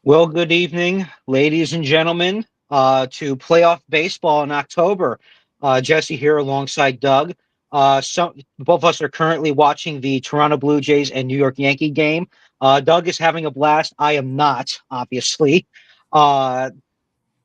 Well, good evening, ladies and gentlemen, to playoff baseball in October. Jesse here alongside Doug. Both of us are currently watching the Toronto Blue Jays and New York Yankee game. Doug is having a blast. I am not, obviously. Uh,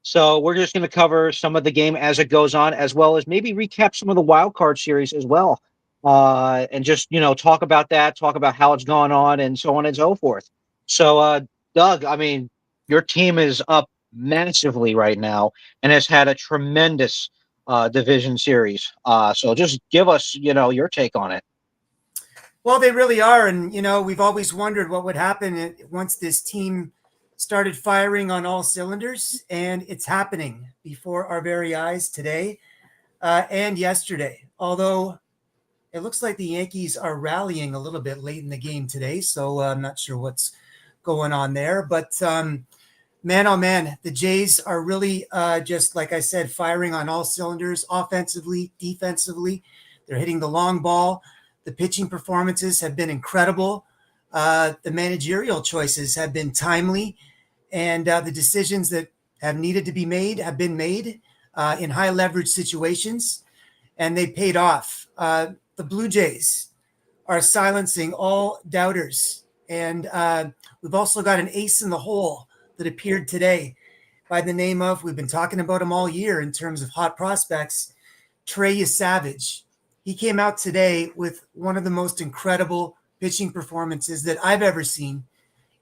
so we're just going to cover some of the game as it goes on, as well as maybe recap some of the wild card series as well, and just talk about that, talk about how it's gone on, and so on and so forth. So, Doug, I mean, your team is up massively right now and has had a tremendous division series. So just give us, your take on it. Well, they really are. And, we've always wondered what would happen once this team started firing on all cylinders. And it's happening before our very eyes today and yesterday. Although it looks like the Yankees are rallying a little bit late in the game today. So I'm not sure what's going on there. But man, oh man, the Jays are really just, like I said, firing on all cylinders, offensively, defensively. They're hitting the long ball. The pitching performances have been incredible. The managerial choices have been timely, and the decisions that have needed to be made have been made in high leverage situations, and they paid off. The Blue Jays are silencing all doubters, and we've also got an ace in the hole that appeared today by the name of, we've been talking about him all year in terms of hot prospects, Trey Savage. He came out today with one of the most incredible pitching performances that I've ever seen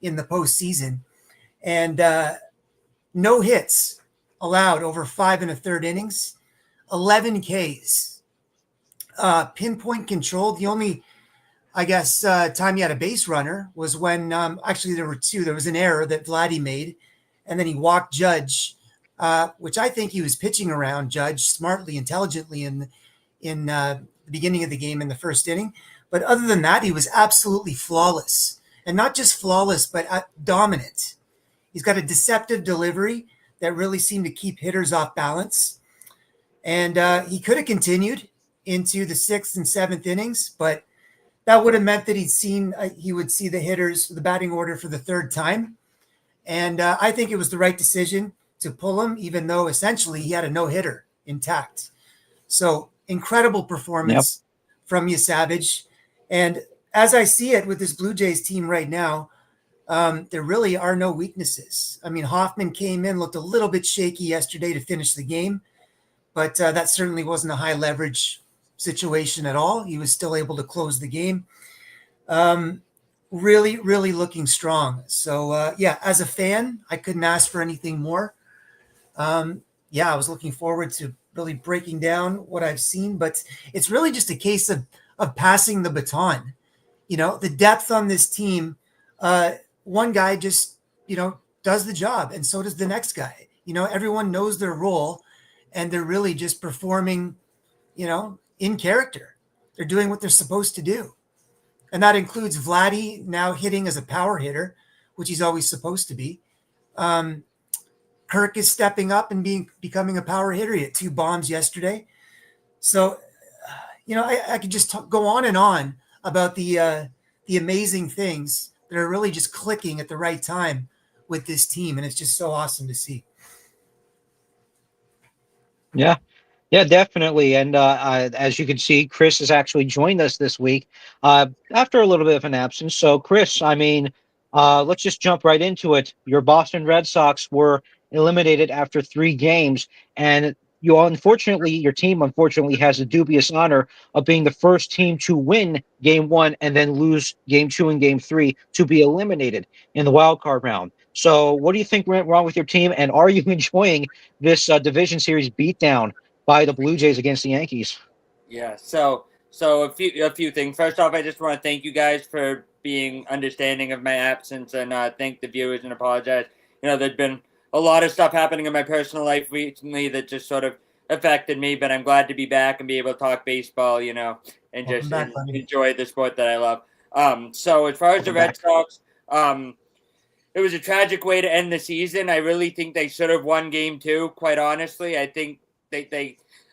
in the postseason. And no hits allowed over 5 1/3 innings, 11 Ks, pinpoint control. The only, I guess, time he had a base runner was when actually there were two. There was an error that Vladdy made, and then he walked Judge, which I think he was pitching around Judge smartly, intelligently in the beginning of the game in the first inning. But other than that, he was absolutely flawless, and not just flawless, but dominant. He's got a deceptive delivery that really seemed to keep hitters off balance, and he could have continued into the sixth and seventh innings, but that would have meant that he would see the hitters, the batting order for the third time. And I think it was the right decision to pull him, even though essentially he had a no hitter intact. So incredible Yep. performance from you, Savage. And as I see it with this Blue Jays team right now, there really are no weaknesses. I mean, Hoffman came in, looked a little bit shaky yesterday to finish the game, but that certainly wasn't a high leverage situation at all. He was still able to close the game. Um, really, really looking strong. So, yeah, as a fan, I couldn't ask for anything more. Yeah, I was looking forward to really breaking down what I've seen, but it's really just a case of passing the baton. The depth on this team, one guy just, does the job, and so does the next guy. Everyone knows their role, and they're really just performing, in character. They're doing what they're supposed to do. And that includes Vladdy now hitting as a power hitter, which he's always supposed to be. Um, Kirk is stepping up and becoming a power hitter. He hit two bombs yesterday. So, I could just go on and on about the amazing things that are really just clicking at the right time with this team, and it's just so awesome to see. Yeah. Yeah, definitely. And as you can see, Chris has actually joined us this week after a little bit of an absence. So, Chris, I mean, let's just jump right into it. Your Boston Red Sox were eliminated after 3 games, and your team unfortunately has the dubious honor of being the first team to win Game 1 and then lose Game 2 and Game 3 to be eliminated in the wild card round. So, what do you think went wrong with your team, and are you enjoying this division series beatdown by the Blue Jays against the Yankees? Yeah. So a few things. First off, I just want to thank you guys for being understanding of my absence, and thank the viewers and apologize. There's been a lot of stuff happening in my personal life recently that just sort of affected me, but I'm glad to be back and be able to talk baseball. And Welcome just back, buddy. enjoy the sport that I love. So as far as the Welcome Red back. Sox, it was a tragic way to end the season. I really think they should have won Game 2. Quite honestly, I think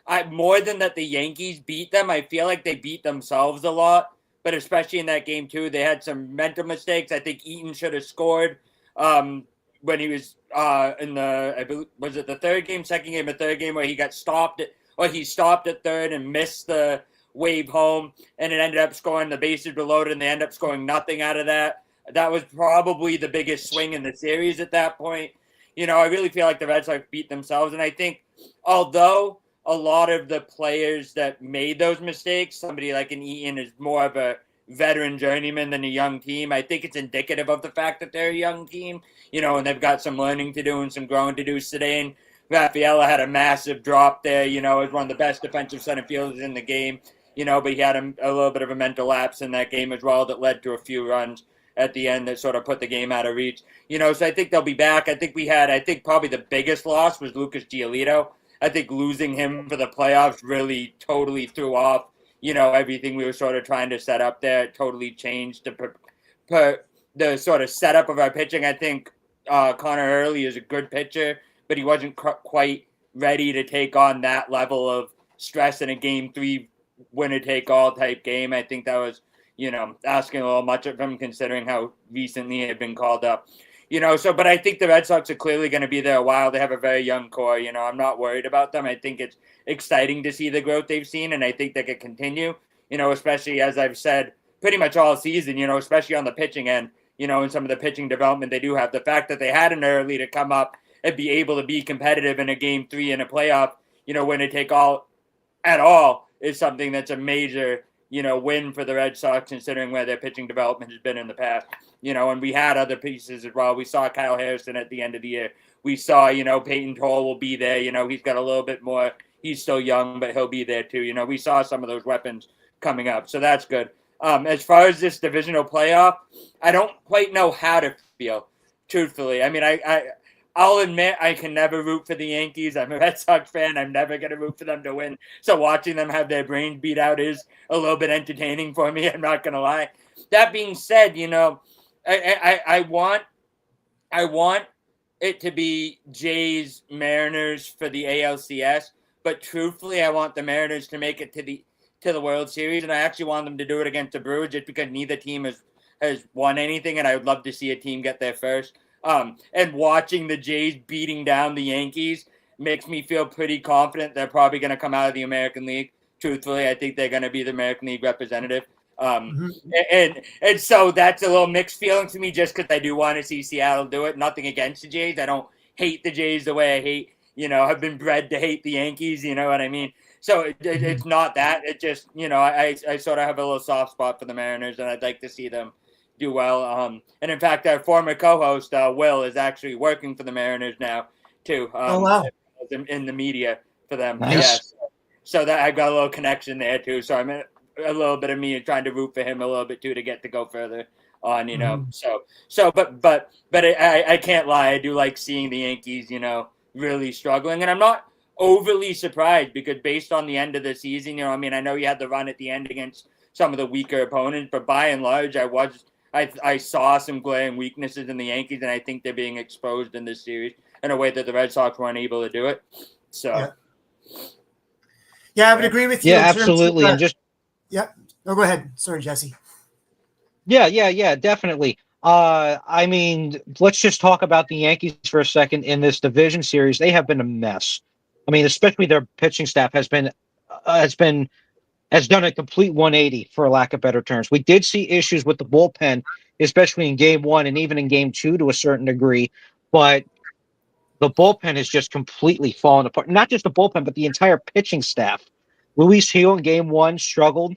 I more than that the Yankees beat them. I feel like they beat themselves a lot. But especially in that Game 2, they had some mental mistakes. I think Eaton should have scored. Um, when he was in the, I believe, was it the third game, second game, or third game, where he got stopped he stopped at third and missed the wave home, and it ended up scoring, the bases were loaded, and they ended up scoring nothing out of that. That was probably the biggest swing in the series at that point. I really feel like the Red Sox beat themselves, and I think although a lot of the players that made those mistakes, somebody like an Eaton is more of a veteran journeyman than a young team, I think it's indicative of the fact that they're a young team, and they've got some learning to do and some growing to do. Sedane Rafaela had a massive drop there, as one of the best defensive center fielders in the game, but he had a little bit of a mental lapse in that game as well that led to a few runs at the end that sort of put the game out of reach. So I think they'll be back. I think probably the biggest loss was Lucas Giolito. I think losing him for the playoffs really totally threw off, everything we were sort of trying to set up there. It totally changed the sort of setup of our pitching. I think Connor Hurley is a good pitcher, but he wasn't quite ready to take on that level of stress in a game 3 winner-take-all type game. I think that was, asking a little much of him considering how recently he had been called up. But I think the Red Sox are clearly going to be there a while. They have a very young core. I'm not worried about them. I think it's exciting to see the growth they've seen, and I think they could continue, especially as I've said pretty much all season, especially on the pitching end, and some of the pitching development they do have. The fact that they had an early to come up and be able to be competitive in a game 3 in a playoff, winner take all at all is something that's a major, win for the Red Sox considering where their pitching development has been in the past. And we had other pieces as well. We saw Kyle Harrison at the end of the year. We saw, Peyton Toll will be there. He's got a little bit more. He's still young, but he'll be there too. We saw some of those weapons coming up. So that's good. As far as this divisional playoff, I don't quite know how to feel, truthfully. I mean, I'll admit I can never root for the Yankees. I'm a Red Sox fan. I'm never going to root for them to win. So watching them have their brains beat out is a little bit entertaining for me. I'm not going to lie. That being said, I want it to be Jays Mariners for the ALCS, but truthfully, I want the Mariners to make it to the World Series, and I actually want them to do it against the Brewers just because neither team has won anything, and I would love to see a team get there first. And watching the Jays beating down the Yankees makes me feel pretty confident they're probably going to come out of the American League. Truthfully, I think they're going to be the American League representative. And so that's a little mixed feeling to me just because I do want to see Seattle do it. Nothing against the Jays. I don't hate the Jays the way I hate, I've been bred to hate the Yankees, you know what I mean? So it's not that. It just, I sort of have a little soft spot for the Mariners, and I'd like to see them do well. And in fact, our former co-host, Will, is actually working for the Mariners now, too. Oh, wow. In the media for them. Nice. Yes. So that I've got a little connection there, too. So I'm a little bit of me trying to root for him a little bit, too, to get to go further on, But I can't lie. I do like seeing the Yankees, really struggling. And I'm not overly surprised because based on the end of the season, I know you had the run at the end against some of the weaker opponents, but by and large, I saw some glaring weaknesses in the Yankees, and I think they're being exposed in this series in a way that the Red Sox weren't able to do it. So, yeah, I would agree with you. Yeah, absolutely. And just No, go ahead. Sorry, Jesse. Yeah, definitely. Let's just talk about the Yankees for a second in this division series. They have been a mess. Especially their pitching staff has done a complete 180 for lack of better terms. We did see issues with the bullpen, especially in game 1 and even in game 2 to a certain degree, but the bullpen has just completely fallen apart. Not just the bullpen, but the entire pitching staff. Luis Gil in game 1 struggled,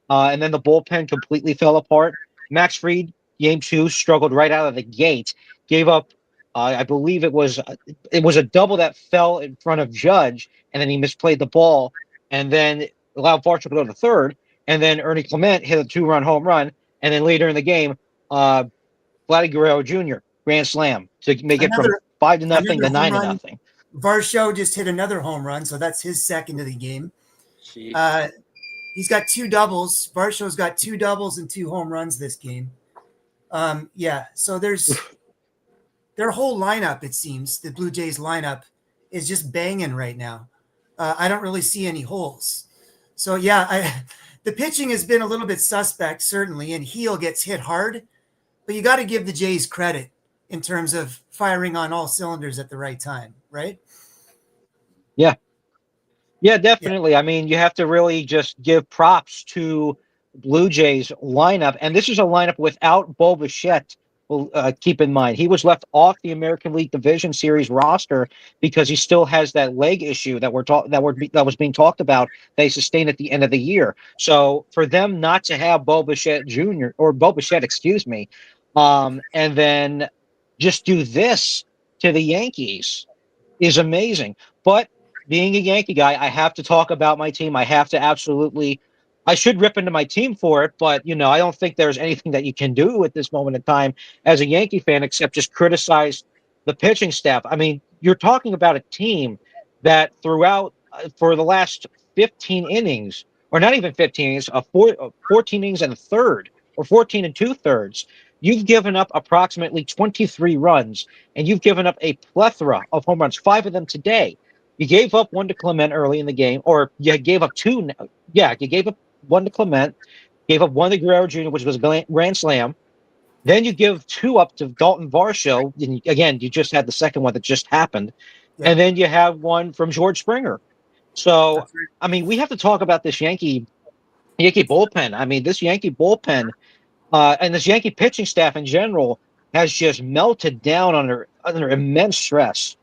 and then the bullpen completely fell apart. Max Fried, game 2, struggled right out of the gate, gave up, I believe it was a double that fell in front of Judge, and then he misplayed the ball, and then allowed Barcia to go to third, and then Ernie Clement hit a 2-run home run, and then later in the game, Vladdy Guerrero Jr. grand slam to make it from 5-0 to 9-0. Varsho just hit another home run, so that's his second of the game. He's got 2 doubles. Varsho's got 2 doubles and 2 home runs this game. So there's their whole lineup, it seems, the Blue Jays lineup is just banging right now. I don't really see any holes. So, the pitching has been a little bit suspect, certainly, and Heel gets hit hard. But you got to give the Jays credit. in terms of firing on all cylinders at the right time, right? Yeah. Yeah, Yeah. definitely. I mean, you have to really just give props to Blue Jays lineup, and this is a lineup without Bo Bichette. Well, keep in mind he was left off the American League Division Series roster because he still has that leg issue that that was being talked about. They sustained at the end of the year. So for them not to have Bo Bichette Jr. or Bo Bichette, excuse me, and then just do this to the Yankees is amazing. But being a Yankee guy, I have to talk about my team. I have to absolutely, I should rip into my team for it, but I don't think there's anything that you can do at this moment in time as a Yankee fan except just criticize the pitching staff. I mean, you're talking about a team that throughout for the last 15 innings, or not even 15 innings, 14 innings and a third, or 14 and two-thirds, you've given up approximately 23 runs and you've given up a plethora of home runs, five of them today. You gave up one to Clement early in the game, or you gave up two. Yeah, you gave up one to Clement, gave up one to Guerrero Jr., which was a grand slam. Then you give two up to Dalton Varsho. And again, you just had the second one that just happened. Yeah. And then you have one from George Springer. So, That's right. I mean, we have to talk about this Yankee bullpen. I mean, this Yankee bullpen and this Yankee pitching staff in general has just melted down under immense stress.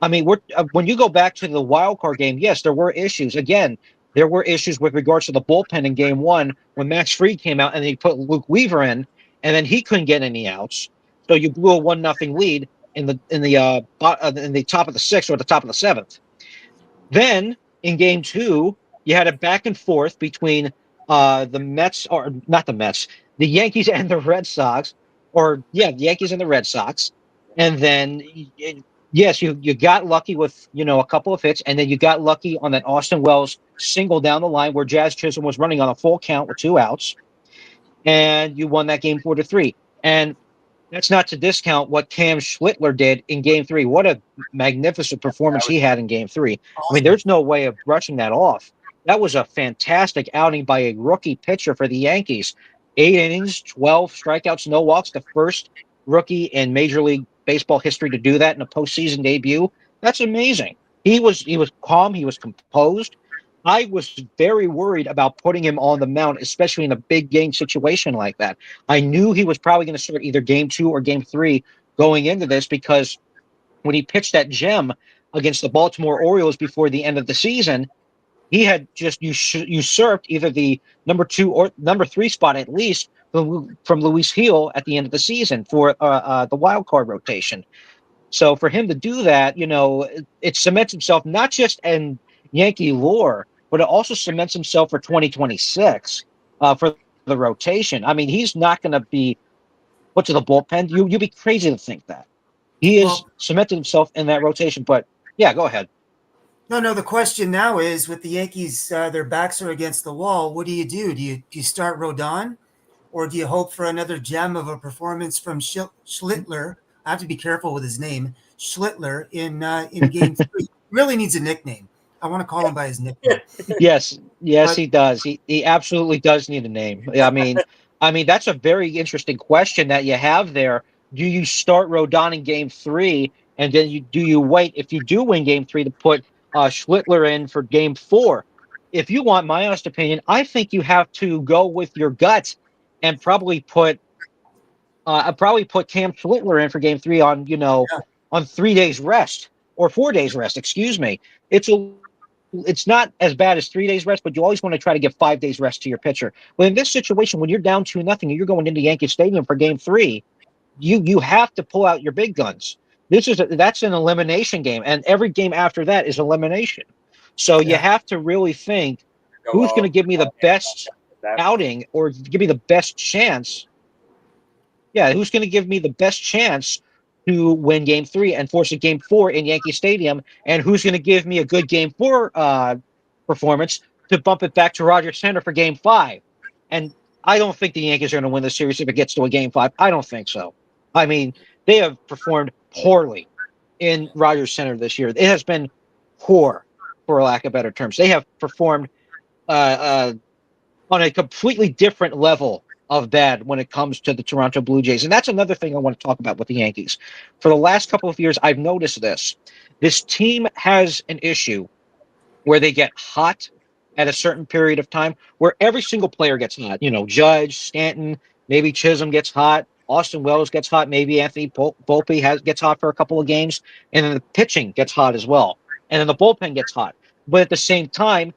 I mean, when you go back to the wild card game, yes, there were issues. Again, there were issues with regards to the bullpen in Game 1 when Max Fried came out and he put Luke Weaver in, and then he couldn't get any outs. So you blew a 1-0 lead in the top of the sixth or the top of the seventh. Then in Game 2, you had a back and forth between the Mets, or not the Mets, the Yankees and the Red Sox, or yeah, the Yankees and the Red Sox. And then yes, you got lucky with a couple of hits, and then you got lucky on that Austin Wells single down the line where Jazz Chisholm was running on a full count with two outs, and you won that game 4-3. And that's not to discount what Cam Schlittler did in Game 3. What a magnificent performance he had in Game 3. I mean, Awesome. there's no way of brushing that off. That was a fantastic outing by a rookie pitcher for the Yankees. 8 innings, 12 strikeouts, no walks. The first rookie in Major League Baseball history to do that in a postseason debut. That's amazing. He was calm. He was composed. I was very worried about putting him on the mound, especially in a big game situation like that. I knew he was probably going to start either Game 2 or Game 3 going into this because when he pitched that gem against the Baltimore Orioles before the end of the season, he had just usurped either the number 2 or number 3 spot at least from Luis Hill at the end of the season for the wild card rotation. So for him to do that, it cements himself not just in Yankee lore, but it also cements himself for 2026 for the rotation. I mean, he's not going to be put to the bullpen. You'd be crazy to think that. He is Well, cemented himself in that rotation. But yeah, go ahead. no. The question now is, with the Yankees, their backs are against the wall. What do you do? Do you start Rodon, or do you hope for another gem of a performance from Schlittler? I have to be careful with his name, Schlittler, in Game 3. Really needs a nickname. I want to call him by his nickname. Yes, But he does. He absolutely does need a name. I mean that's a very interesting question that you have there. Do you start Rodon in Game 3, and then do you wait if you do win Game 3 to put Schlittler in for Game 4? If you want my honest opinion, I think you have to go with your gut and probably put Cam Schlittler in for Game 3 yeah, on 3 days rest or 4 days rest. Excuse me. It's not as bad as 3 days rest, but you always want to try to give 5 days rest to your pitcher. But in this situation, when you're down 2-0 and you're going into Yankee Stadium for Game 3, you have to pull out your big guns. That's an elimination game, and every game after that is elimination. So you yeah, have to really think Go who's going to all, give me the all hands on best deck at that point. outing or give me the best chance. Yeah, who's going to give me the best chance to win Game 3 and force a Game 4 in Yankee Stadium, and who's going to give me a good Game 4 performance to bump it back to Rogers Center for Game 5? And I don't think the Yankees are going to win the series if it gets to a Game 5. I don't think so. I mean, they have performed poorly in Rogers Center this year. It has been poor, for lack of better terms. They have performed uh, on a completely different level of bad when it comes to the Toronto Blue Jays. And that's another thing I want to talk about with the Yankees. For the last couple of years, I've noticed this. This team has an issue where they get hot at a certain period of time, where every single player gets hot. Judge, Stanton, maybe Chisholm gets hot, Austin Wells gets hot, maybe Anthony Volpe gets hot for a couple of games, and then the pitching gets hot as well, and then the bullpen gets hot. But at the same time,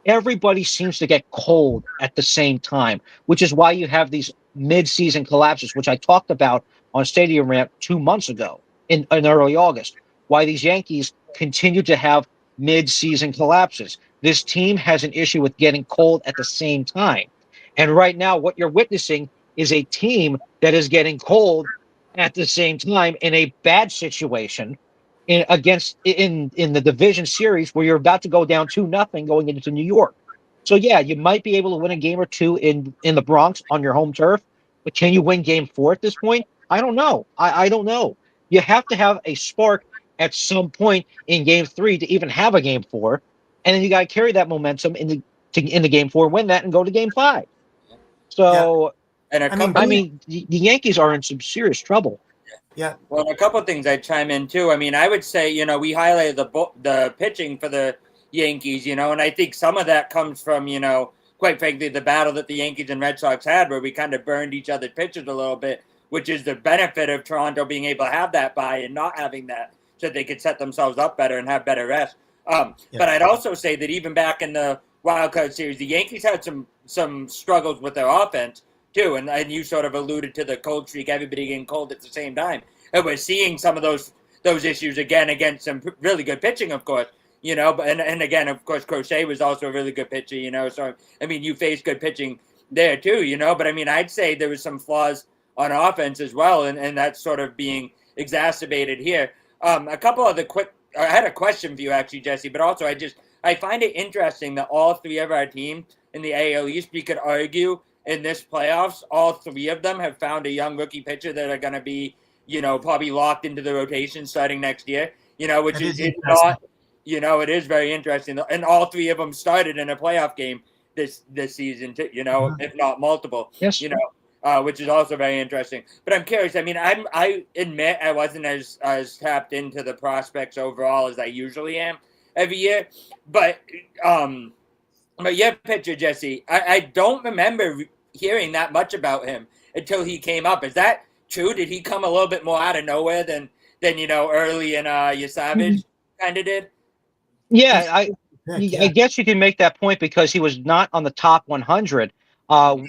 everybody seems to get cold at the same time, which is why you have these mid-season collapses, which I talked about on Stadium Rant 2 months ago in early August. Why these Yankees continue to have mid-season collapses. This team has an issue with getting cold at the same time. And right now, what you're witnessing is a team that is getting cold at the same time in a bad situation in the division series where you're about to go down 2-0 going into New York. So yeah, you might be able to win a game or two in the Bronx on your home turf, but can you win game 4 at this point? I don't know. I don't know. You have to have a spark at some point in game 3 to even have a game 4, and then you got to carry that momentum into game 4, win that, and go to game 5. So and I mean, the Yankees are in some serious trouble. Yeah. Well, a couple of things I'd chime in too. I mean, I would say, we highlighted the pitching for the Yankees, and I think some of that comes from, quite frankly, the battle that the Yankees and Red Sox had where we kind of burned each other's pitchers a little bit, which is the benefit of Toronto being able to have that bye and not having that so they could set themselves up better and have better rest. But I'd also say that even back in the Wild Card Series, the Yankees had some struggles with their offense too, and you sort of alluded to the cold streak, everybody getting cold at the same time. And we're seeing some of those issues again against some really good pitching, of course, but and again, of course, Crochet was also a really good pitcher, so I mean, you faced good pitching there too, but I mean, I'd say there was some flaws on offense as well, and that's sort of being exacerbated here. A couple of I had a question for you actually, Jesse, but also I find it interesting that all 3 of our teams in the AL East, we could argue in this playoffs, all 3 of them have found a young rookie pitcher that are going to be, probably locked into the rotation starting next year, which is not, it is very interesting. And all 3 of them started in a playoff game this season, too, if not multiple, yes. Which is also very interesting. But I'm curious. I mean, I admit I wasn't as tapped into the prospects overall as I usually am every year. But your pitcher, Jesse, I don't remember hearing that much about him until he came up. Is that true? Did he come a little bit more out of nowhere than early and Savage kind of did? Yeah, I guess you can make that point because he was not on the top 100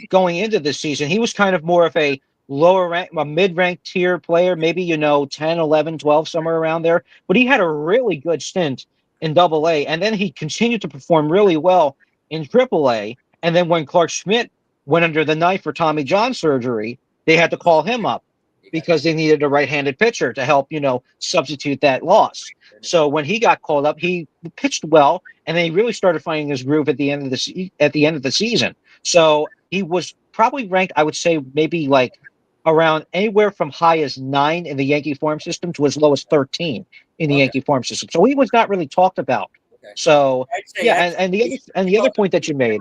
going into this season. He was kind of more of a mid-ranked tier player, maybe 10, 11, 12, somewhere around there. But he had a really good stint in Double-A, and then he continued to perform really well in Triple-A. And then when Clark Schmidt went under the knife for Tommy John surgery, they had to call him up because they needed a right-handed pitcher to help, substitute that loss. So when he got called up, he pitched well, and then he really started finding his groove at the end of the season. So he was probably ranked, I would say, maybe like around anywhere from high as 9 in the Yankee farm system to as low as 13 in the Yankee farm system. So he was not really talked about. Okay. So yeah, and the other point that you made.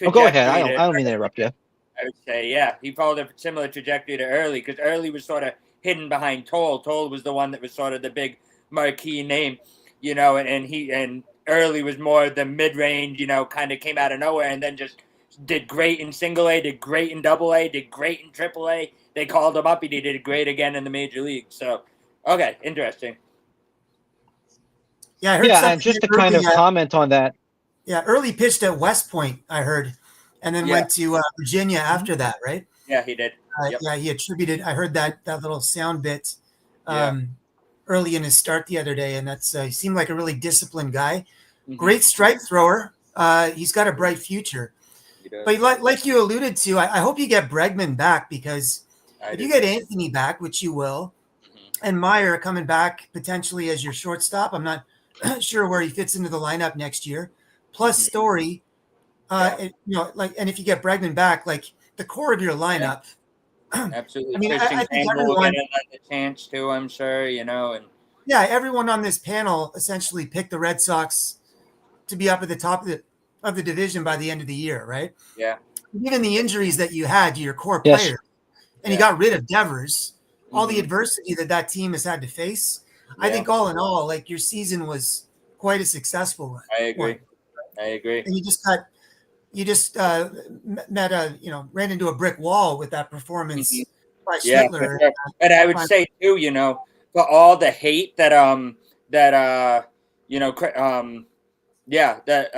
Oh, go ahead. I don't mean to interrupt you. I would say, yeah, he followed a similar trajectory to Early because Early was sort of hidden behind Toll. Toll was the one that was sort of the big marquee name, and Early was more the mid-range, kind of came out of nowhere and then just did great in Single-A, did great in Double-A, did great in Triple-A. They called him up and he did great again in the major league. So, okay, interesting. Yeah, I heard and just to kind of comment on that. Yeah, Early pitched at West Point, I heard, and then went to Virginia after that, right? Yeah, he did. Yep. Yeah, he attributed. I heard that little sound bit early in his start the other day, and that's he seemed like a really disciplined guy. Mm-hmm. Great strike thrower. He's got a bright future. But like you alluded to, I hope you get Bregman back because if you get Anthony back, which you will, and Meyer coming back potentially as your shortstop, I'm not sure where he fits into the lineup next year. Plus Story, and if you get Bregman back, like the core of your lineup. Absolutely. I mean, I think everyone get a chance too, I'm sure, and everyone on this panel essentially picked the Red Sox to be up at the top of the division by the end of the year, right? Yeah. even the injuries that you had to your core Yes. players, and you got rid of Devers, all the Mhm. adversity that team has had to face. I Yeah. think all in all, like your season was quite a successful one. I agree. I agree. And you just met ran into a brick wall with that performance by Yeah, for Schnittler. sure. And I would say too, you know, for all the hate that you know that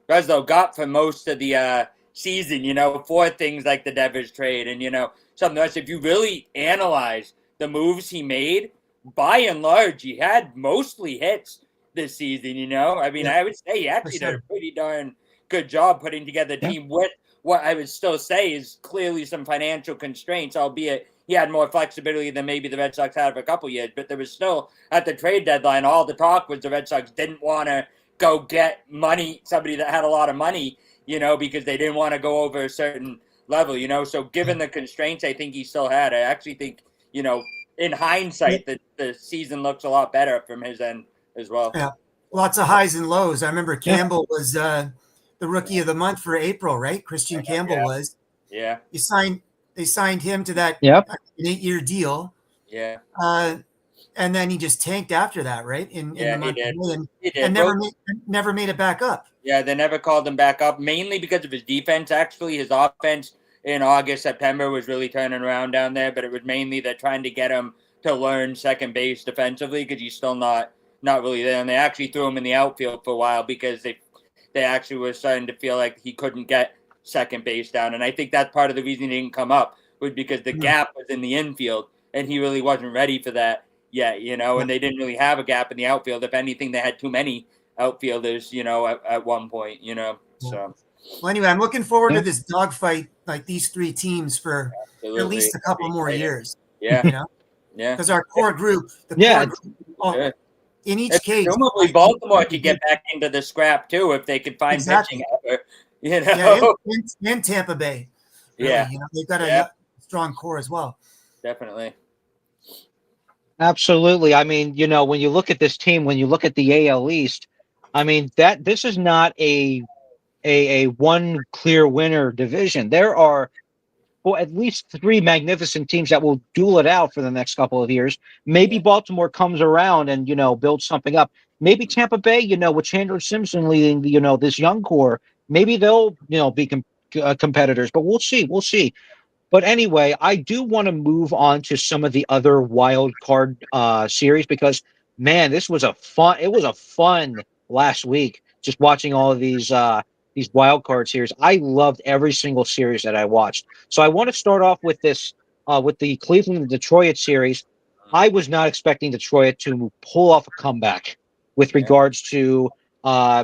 Breslow got for most of the season, you know, for things like the Devers trade and you know something else. If you really analyze the moves he made, by and large, he had mostly hits this season. You know, I mean, Yeah, I would say he for actually did a sure. pretty darn good job putting together a Yeah. team with what I would still say is clearly some financial constraints, albeit he had more flexibility than maybe the Red Sox had for a couple years. But there was still at the trade deadline, all the talk was the Red Sox didn't want to go get somebody that had a lot of money, you know, because they didn't want to go over a certain level, you know. So given the constraints, I think he still had. I actually think, you know, in hindsight, the season looks a lot better from his end as well. Yeah, lots of highs and lows. I remember Yeah. Campbell was the rookie of the month for April, right? Christian Campbell was. Yeah. They signed him to that Yep. an 8-year deal. Yeah. And then he just tanked after that, right? In Yeah, the he month did. of May, He did. and Well, never made it back up. yeah, they never called him back up, mainly because of his defense. Actually, his offense in August, September was really turning around down there, but it was mainly they're trying to get him to learn second base defensively because he's still not really there. And they actually threw him in the outfield for a while because they actually were starting to feel like he couldn't get second base down. And I think that's part of the reason he didn't come up was because the gap was in the infield and he really wasn't ready for that yet, you know, and they didn't really have a gap in the outfield. If anything, they had too many outfielders, you know, at one point, you know. So Well, anyway, I'm looking forward Yeah. to this dogfight, like these three teams for absolutely. at least a couple more years. Yeah. You know, Yeah. because our core group, Yeah. Sure. in each And case, presumably Baltimore could get back into the scrap too if they could find Exactly. pitching ever, you know. yeah, and Tampa Bay. Really, Yeah. you know, they've got Yeah. a strong core as well. Definitely. Absolutely. I mean, you know, when you look at this team, when you look at the AL East, I mean that this is not a one clear winner division. There are at least three magnificent teams that will duel it out for the next couple of years. Maybe Yeah. Baltimore comes around and you know builds something up. Maybe Tampa Bay, you know, with Chandler Simpson leading, you know, this young core, maybe they'll you know be competitors. But we'll see. We'll see. But anyway, I do want to move on to some of the other wild card series because man, this was a fun. It was a fun last week just watching all of these wild card series. I loved every single series that I watched. So I want to start off with this with the Cleveland and Detroit series. I was not expecting Detroit to pull off a comeback with regards to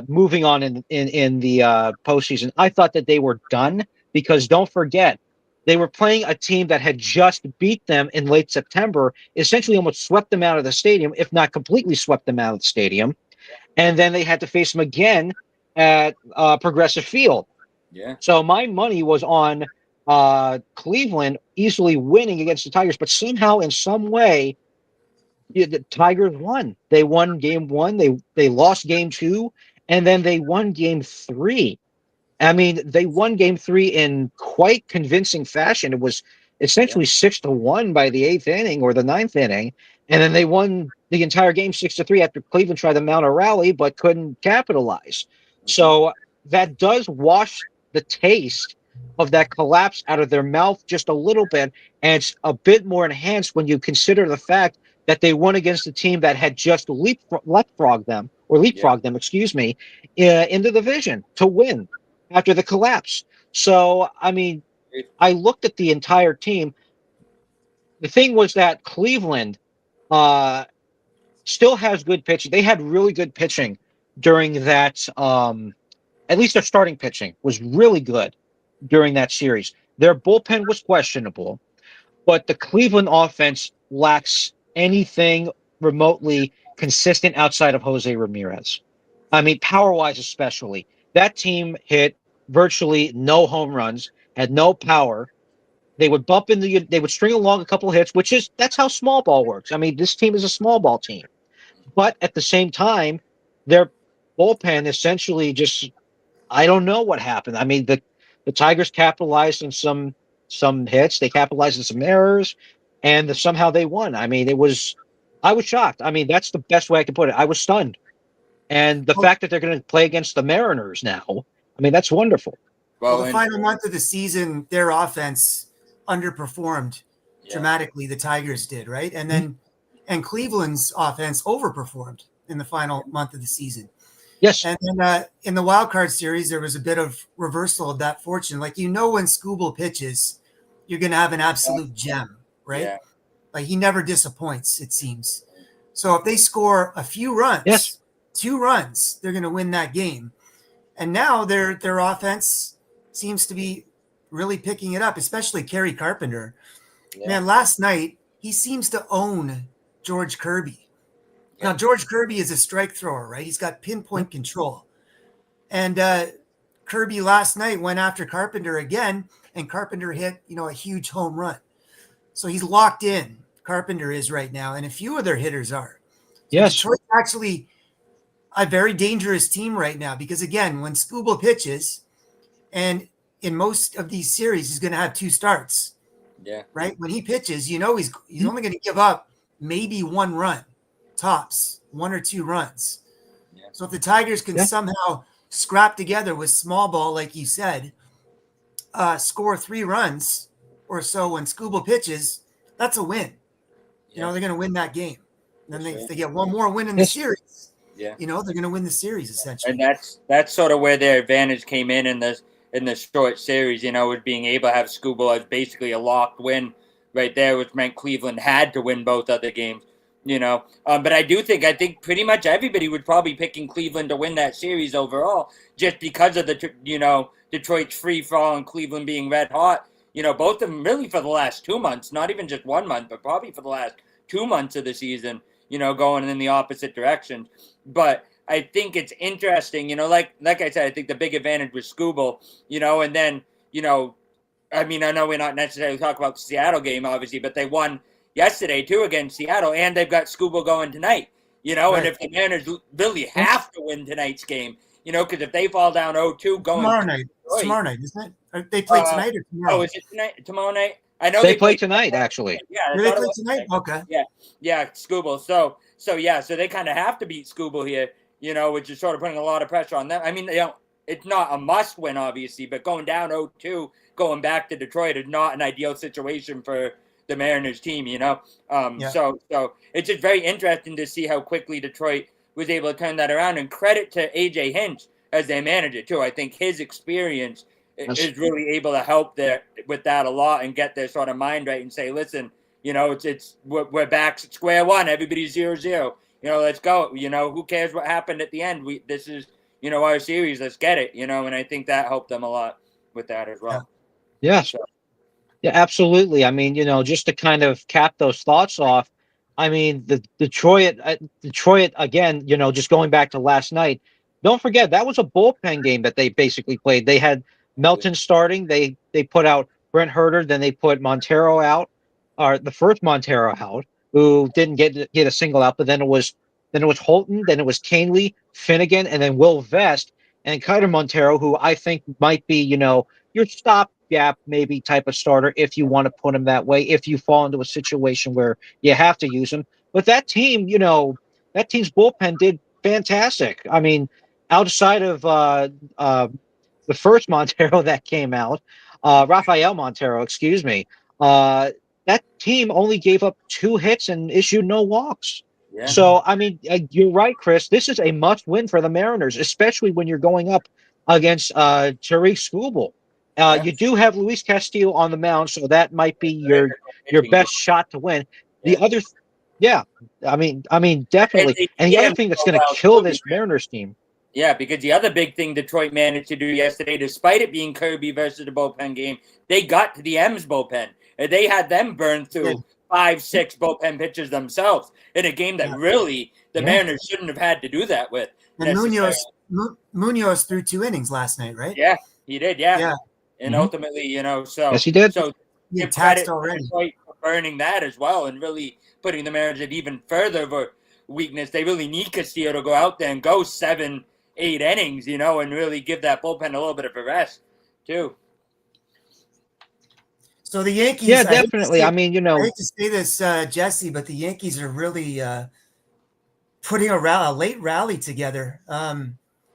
moving on in the postseason. I thought that they were done because don't forget they were playing a team that had just beat them in late September, essentially almost swept them out of the stadium, if not completely swept them out of the stadium. And then they had to face them again at Progressive Field. Yeah. So my money was on Cleveland easily winning against the Tigers, but somehow, in some way, the Tigers won. They won game one. They lost game two, and then they won game three. I mean, they won game three in quite convincing fashion. It was essentially 6-1 by the eighth inning or the ninth inning. And then they won the entire game 6-3 after Cleveland tried to mount a rally but couldn't capitalize. So that does wash the taste of that collapse out of their mouth just a little bit. And it's a bit more enhanced when you consider the fact that they won against a team that had just leapfrogged them, excuse me, in the division to win after the collapse. So, I mean, I looked at the entire team. The thing was that Cleveland still has good pitching. They had really good pitching during that. At least their starting pitching was really good during that series. Their bullpen was questionable, but the Cleveland offense lacks anything remotely consistent outside of Jose Ramirez. I mean, power wise, especially. That team hit virtually no home runs, had no power. They would string along a couple of hits, that's how small ball works. I mean, this team is a small ball team, but at the same time, their bullpen essentially just, I don't know what happened. I mean, the Tigers capitalized on some hits, they capitalized on some errors, and somehow they won. I mean, I was shocked. I mean, that's the best way I can put it. I was stunned. And the Well, fact that they're going to play against the Mariners now, I mean, that's wonderful. well, Well, the final month of the season, their offense underperformed dramatically. The Tigers did, right? And then, and Cleveland's offense overperformed in the final month of the season. Yes. And then in the wild card series, there was a bit of reversal of that fortune. Like, when Skubal pitches, you're going to have an absolute gem, right? Yeah. Like, he never disappoints, it seems. So if they score a few runs, Yes. 2 runs, they're going to win that game. And now their offense seems to be really picking it up, especially Kerry Carpenter. Yeah. Man, last night, he seems to own George Kirby. Now, George Kirby is a strike thrower, right? He's got pinpoint control. And Kirby last night went after Carpenter again, and Carpenter hit, a huge home run. So he's locked in. Carpenter is right now, and a few of their hitters are. So Yes. Detroit's actually a very dangerous team right now because, again, when Skubal pitches, and in most of these series, he's going to have 2 starts. Yeah. Right? When he pitches, he's only going to give up maybe 1 run, tops, 1 or 2 runs. Yeah. So if the Tigers can somehow scrap together with small ball, like you said, score 3 runs or so when Skubal pitches, that's a win. They're going to win that game. And then if they get one more win in the series, they're going to win the series essentially. And that's sort of where their advantage came in the short series, with being able to have Skubal as basically a locked win right there, which meant Cleveland had to win both other games. But I think pretty much everybody would probably picking Cleveland to win that series overall, just because of the Detroit's free fall and Cleveland being red hot. Both of them really for the last 2 months, not even just 1 month, but probably for the last 2 months of the season. Going in the opposite direction. But I think it's interesting. Like I said, I think the big advantage was Skubal. And then I know we're not necessarily talking about the Seattle game, obviously, but they won yesterday too against Seattle, and they've got Skubal going tonight. Right. And if the Mariners really have to win tonight's game, because if they fall down 0-2 going tomorrow night, isn't it? They play tonight or tomorrow? Oh, is it tonight? Tomorrow night? I know they play tonight, actually. Yeah, they play tonight. Okay. Yeah, Skubal. So they kind of have to beat Skubal here, which is sort of putting a lot of pressure on them. I mean, it's not a must win, obviously, but going down 0-2, going back to Detroit is not an ideal situation for the Mariners team, So it's just very interesting to see how quickly Detroit was able to turn that around, and credit to AJ Hinch as their manager too. I think his experience is really able to help with that a lot and get their sort of mind right and say, listen, we're back at square one. Everybody's 0-0. Let's go. Who cares what happened at the end? This is, our series. Let's get it. And I think that helped them a lot with that as well. Yes. Yeah, absolutely. I mean, just to kind of cap those thoughts off, I mean, the Detroit again, just going back to last night, don't forget that was a bullpen game that they basically played. They had Melton starting. They put out Brent Herter, then they put Montero out, or the first Montero out, who didn't get a single out, but then it was Holton, then it was Canely, Finnegan, and then Will Vest and Kiter Montero, who I think might be, your stopgap maybe type of starter if you want to put him that way, if you fall into a situation where you have to use him. But that team, that team's bullpen did fantastic. I mean, outside of the first Montero that came out, Rafael Montero, excuse me, that team only gave up 2 hits and issued no walks. Yeah. So, I mean, you're right, Chris. This is a must-win for the Mariners, especially when you're going up against Tariq Skubal. You do have Luis Castillo on the mound, so that might be your best shot to win. The other, I mean, definitely. And the other thing that's going to kill this Mariners team. Yeah, because the other big thing Detroit managed to do yesterday, despite it being Kirby versus the bullpen game, they got to the M's bullpen. And they had them burn through 5-6 bullpen pitchers themselves in a game that really the Mariners shouldn't have had to do that with. And Munoz threw 2 innings last night, right? Yeah, he did, yeah. And ultimately, so yes, he did. So he credit already for burning that as well and really putting the Mariners at even further of a weakness. They really need Castillo to go out there and go 7-8 innings, and really give that bullpen a little bit of a rest too. So the Yankees, Yeah, I hate to definitely. say, I mean, I hate to say this, Jesse, but the Yankees are really putting a late rally together.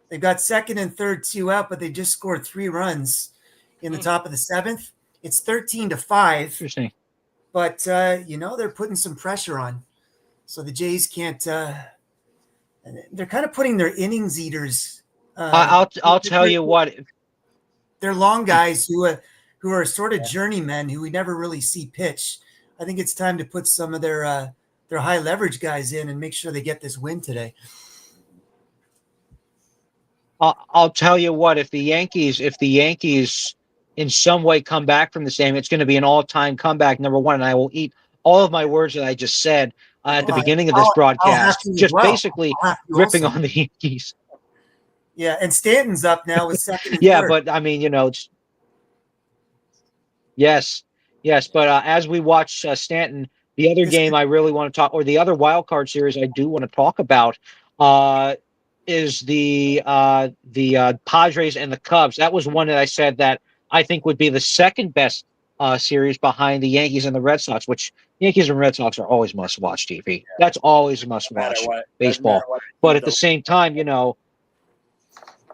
They've got second and third 2 out, but they just scored 3 runs in the top of the 7th. It's 13-5, interesting. but they're putting some pressure on. So the Jays can't. They're kind of putting their innings eaters. I'll tell you what. They're long guys who are sort of journeymen who we never really see pitch. I think it's time to put some of their high leverage guys in and make sure they get this win today. I'll tell you what. If the Yankees in some way come back from this game, it's going to be an all-time comeback. Number one, and I will eat all of my words that I just said at the beginning of this I'll have broadcast, to as just well. basically I'll have to ripping also. on the Yankees. Yeah, and Stanton's up now with second and Yeah, third. but I mean, yes, yes. But as we watch Stanton, the other This game I really want to talk, or the other wild card series I do want to talk about, uh, is the Padres and the Cubs. That was one that I said that I think would be the second best series behind the Yankees and the Red Sox. Which Yankees and Red Sox are always must-watch TV. That's always a No matter must-watch what, doesn't matter baseball. what But teams at the are. same time,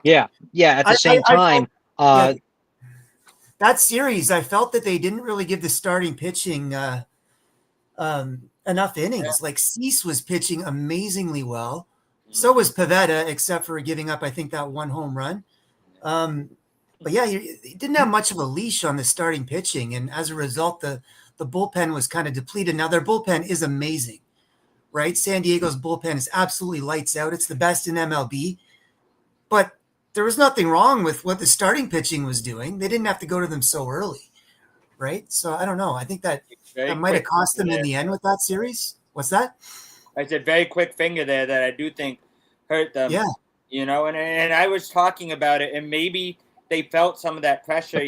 yeah. At the same I felt, time, yeah, that series, I felt that they didn't really give the starting pitching enough innings. Yeah. Like Cease was pitching amazingly well. So was Pavetta, except for giving up, I think, that one home run. But yeah, he didn't have much of a leash on the starting pitching, and as a result, the bullpen was kind of depleted. Now their bullpen is amazing, right? San Diego's bullpen is absolutely lights out. It's the best in MLB, but there was nothing wrong with what the starting pitching was doing. They didn't have to go to them so early, right? So I don't know. I think that Very might have quick cost them finger in the there. end with that series. What's that? I said very quick finger there that I do think hurt them. Yeah. And I was talking about it, and maybe they felt some of that pressure,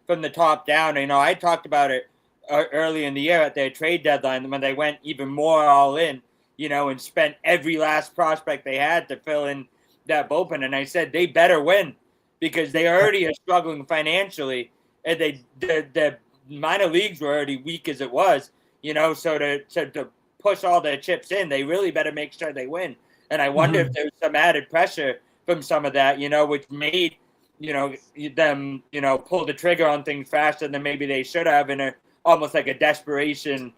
from the top down. I talked about it early in the year at their trade deadline when they went even more all in, and spent every last prospect they had to fill in that bullpen. And I said they better win because they already are struggling financially, and the minor leagues were already weak as it was, so to push all their chips in, they really better make sure they win. And I wonder if there's some added pressure from some of that, which made, them, pull the trigger on things faster than maybe they should have in almost like a desperation,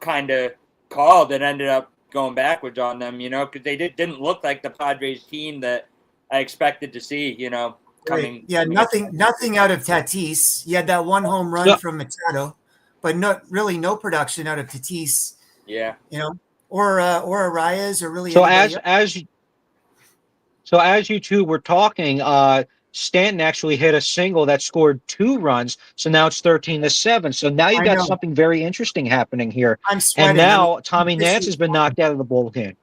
kind of call that ended up going backwards on them, because they didn't look like the Padres team that I expected to see, coming. Yeah, nothing out of Tatis. He had that one home run from Machado, but no production out of Tatis. Yeah. Or Arias or really so anybody as else. as you two were talking, Stanton actually hit a single that scored 2 runs. So now it's 13-7. So now you've I got know. something very interesting happening here. I'm sweating. And now Tommy Nance has been knocked out of the bullpen.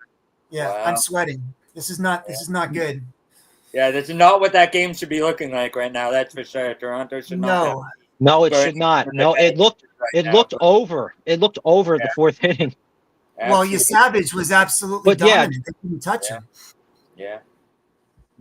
Yeah, Wow. I'm sweating. This is not good. Yeah, this is not what that game should be looking like right now. That's for sure. Toronto should not. No, it should not. No, it looked over. It looked over the 4th inning. Well, Savage was absolutely dominant. They couldn't touch him. Yeah.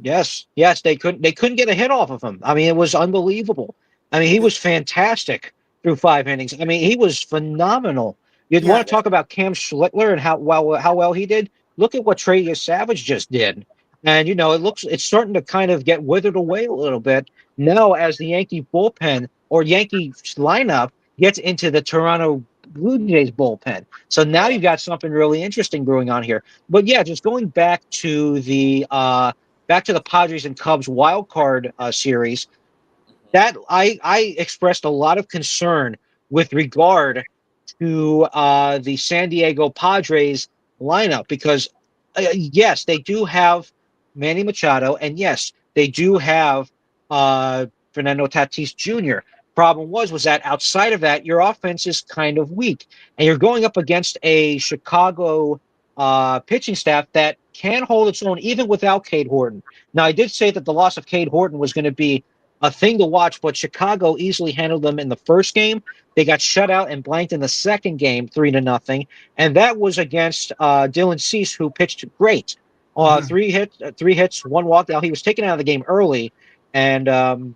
Yes, they couldn't get a hit off of him. I mean, it was unbelievable. I mean, he was fantastic through 5 innings. I mean, he was phenomenal. You'd want to talk about Cam Schlittler and how well he did. Look at what Trey Savage just did. And it's starting to kind of get withered away a little bit now as the Yankee bullpen or Yankee lineup gets into the Toronto Blue Jays bullpen. So now you've got something really interesting brewing on here. But yeah, just going back to the Padres and Cubs wild card series, that I expressed a lot of concern with regard to the San Diego Padres lineup because yes, they do have Manny Machado, and yes, they do have Fernando Tatis Jr. Problem was that outside of that, your offense is kind of weak, and you're going up against a Chicago pitching staff that can hold its own even without Cade Horton. Now, I did say that the loss of Cade Horton was going to be a thing to watch, but Chicago easily handled them in the first game. They got shut out and blanked in the second game, 3-0, and that was against Dylan Cease, who pitched great. 3 hits, 1 walk. Now he was taken out of the game early, and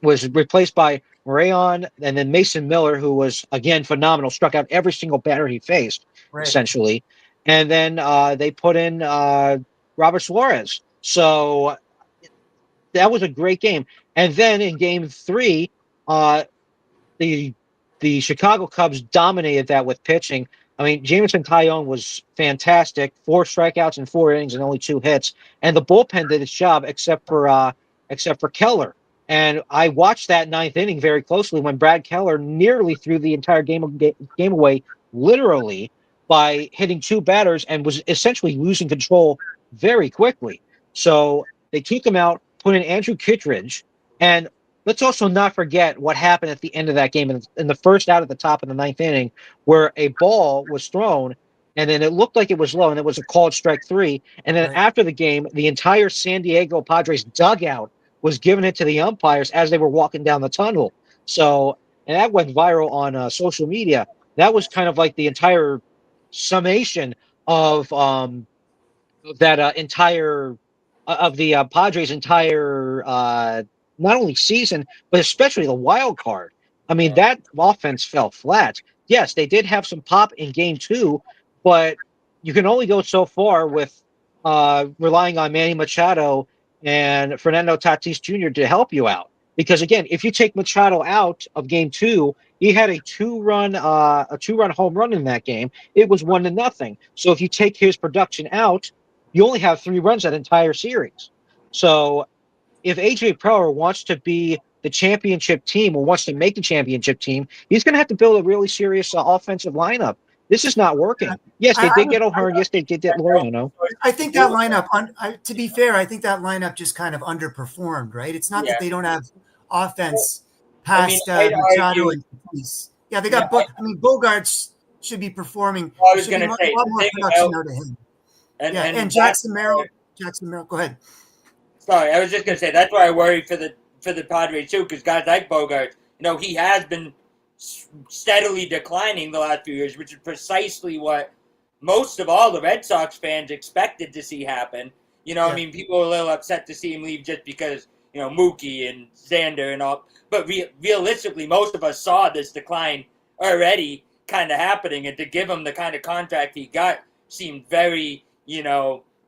was replaced by Rayon, and then Mason Miller, who was again phenomenal, struck out every single batter he faced, Right. essentially. And then they put in Robert Suarez. So that was a great game. And then in game three, uh, the the Chicago Cubs dominated that with pitching. I mean, Jameson Taillon was fantastic, 4 strikeouts in 4 innings and only 2 hits. And the bullpen did its job, except for Keller. And I watched that ninth inning very closely when Brad Keller nearly threw the entire game away, literally by hitting 2 batters and was essentially losing control very quickly. So they took him out, put in Andrew Kittredge, and let's also not forget what happened at the end of that game in the first out at the top of the ninth inning, where a ball was thrown and then it looked like it was low and it was a called strike three. And then Right. after the game, the entire San Diego Padres dugout was giving it to the umpires as they were walking down the tunnel. So, and that went viral on social media. That was kind of like the entire summation of that entire of the Padres' entire not only season but especially the wild card. I mean, that offense fell flat. Yes, they did have some pop in game two, but you can only go so far with relying on Manny Machado and Fernando Tatis Jr. to help you out. Because again, if you take Machado out of game two, he had a two-run home run in that game. It was 1-0. So if you take his production out, you only have 3 runs that entire series. So if AJ Preller wants to be the championship team or wants to make the championship team, he's going to have to build a really serious offensive lineup. This is not working. Yes, they did get O'Hearn. Yes, they did get Laureano. I think that lineup, to be fair, I think that lineup just kind of underperformed, right? It's not that they don't have offense past Machado and Tatis. Yeah, they got. I mean, Bogarts should be performing. I was going to say a lot more production out of him. And Jackson Merrill. Go ahead. Sorry, I was just going to say that's why I worry for the Padres too, because guys like Bogarts, he has been steadily declining the last few years, which is precisely what most of all the Red Sox fans expected to see happen. I mean, people were a little upset to see him leave just because, Mookie and Xander and all. But realistically, most of us saw this decline already kind of happening. And to give him the kind of contract he got seemed very,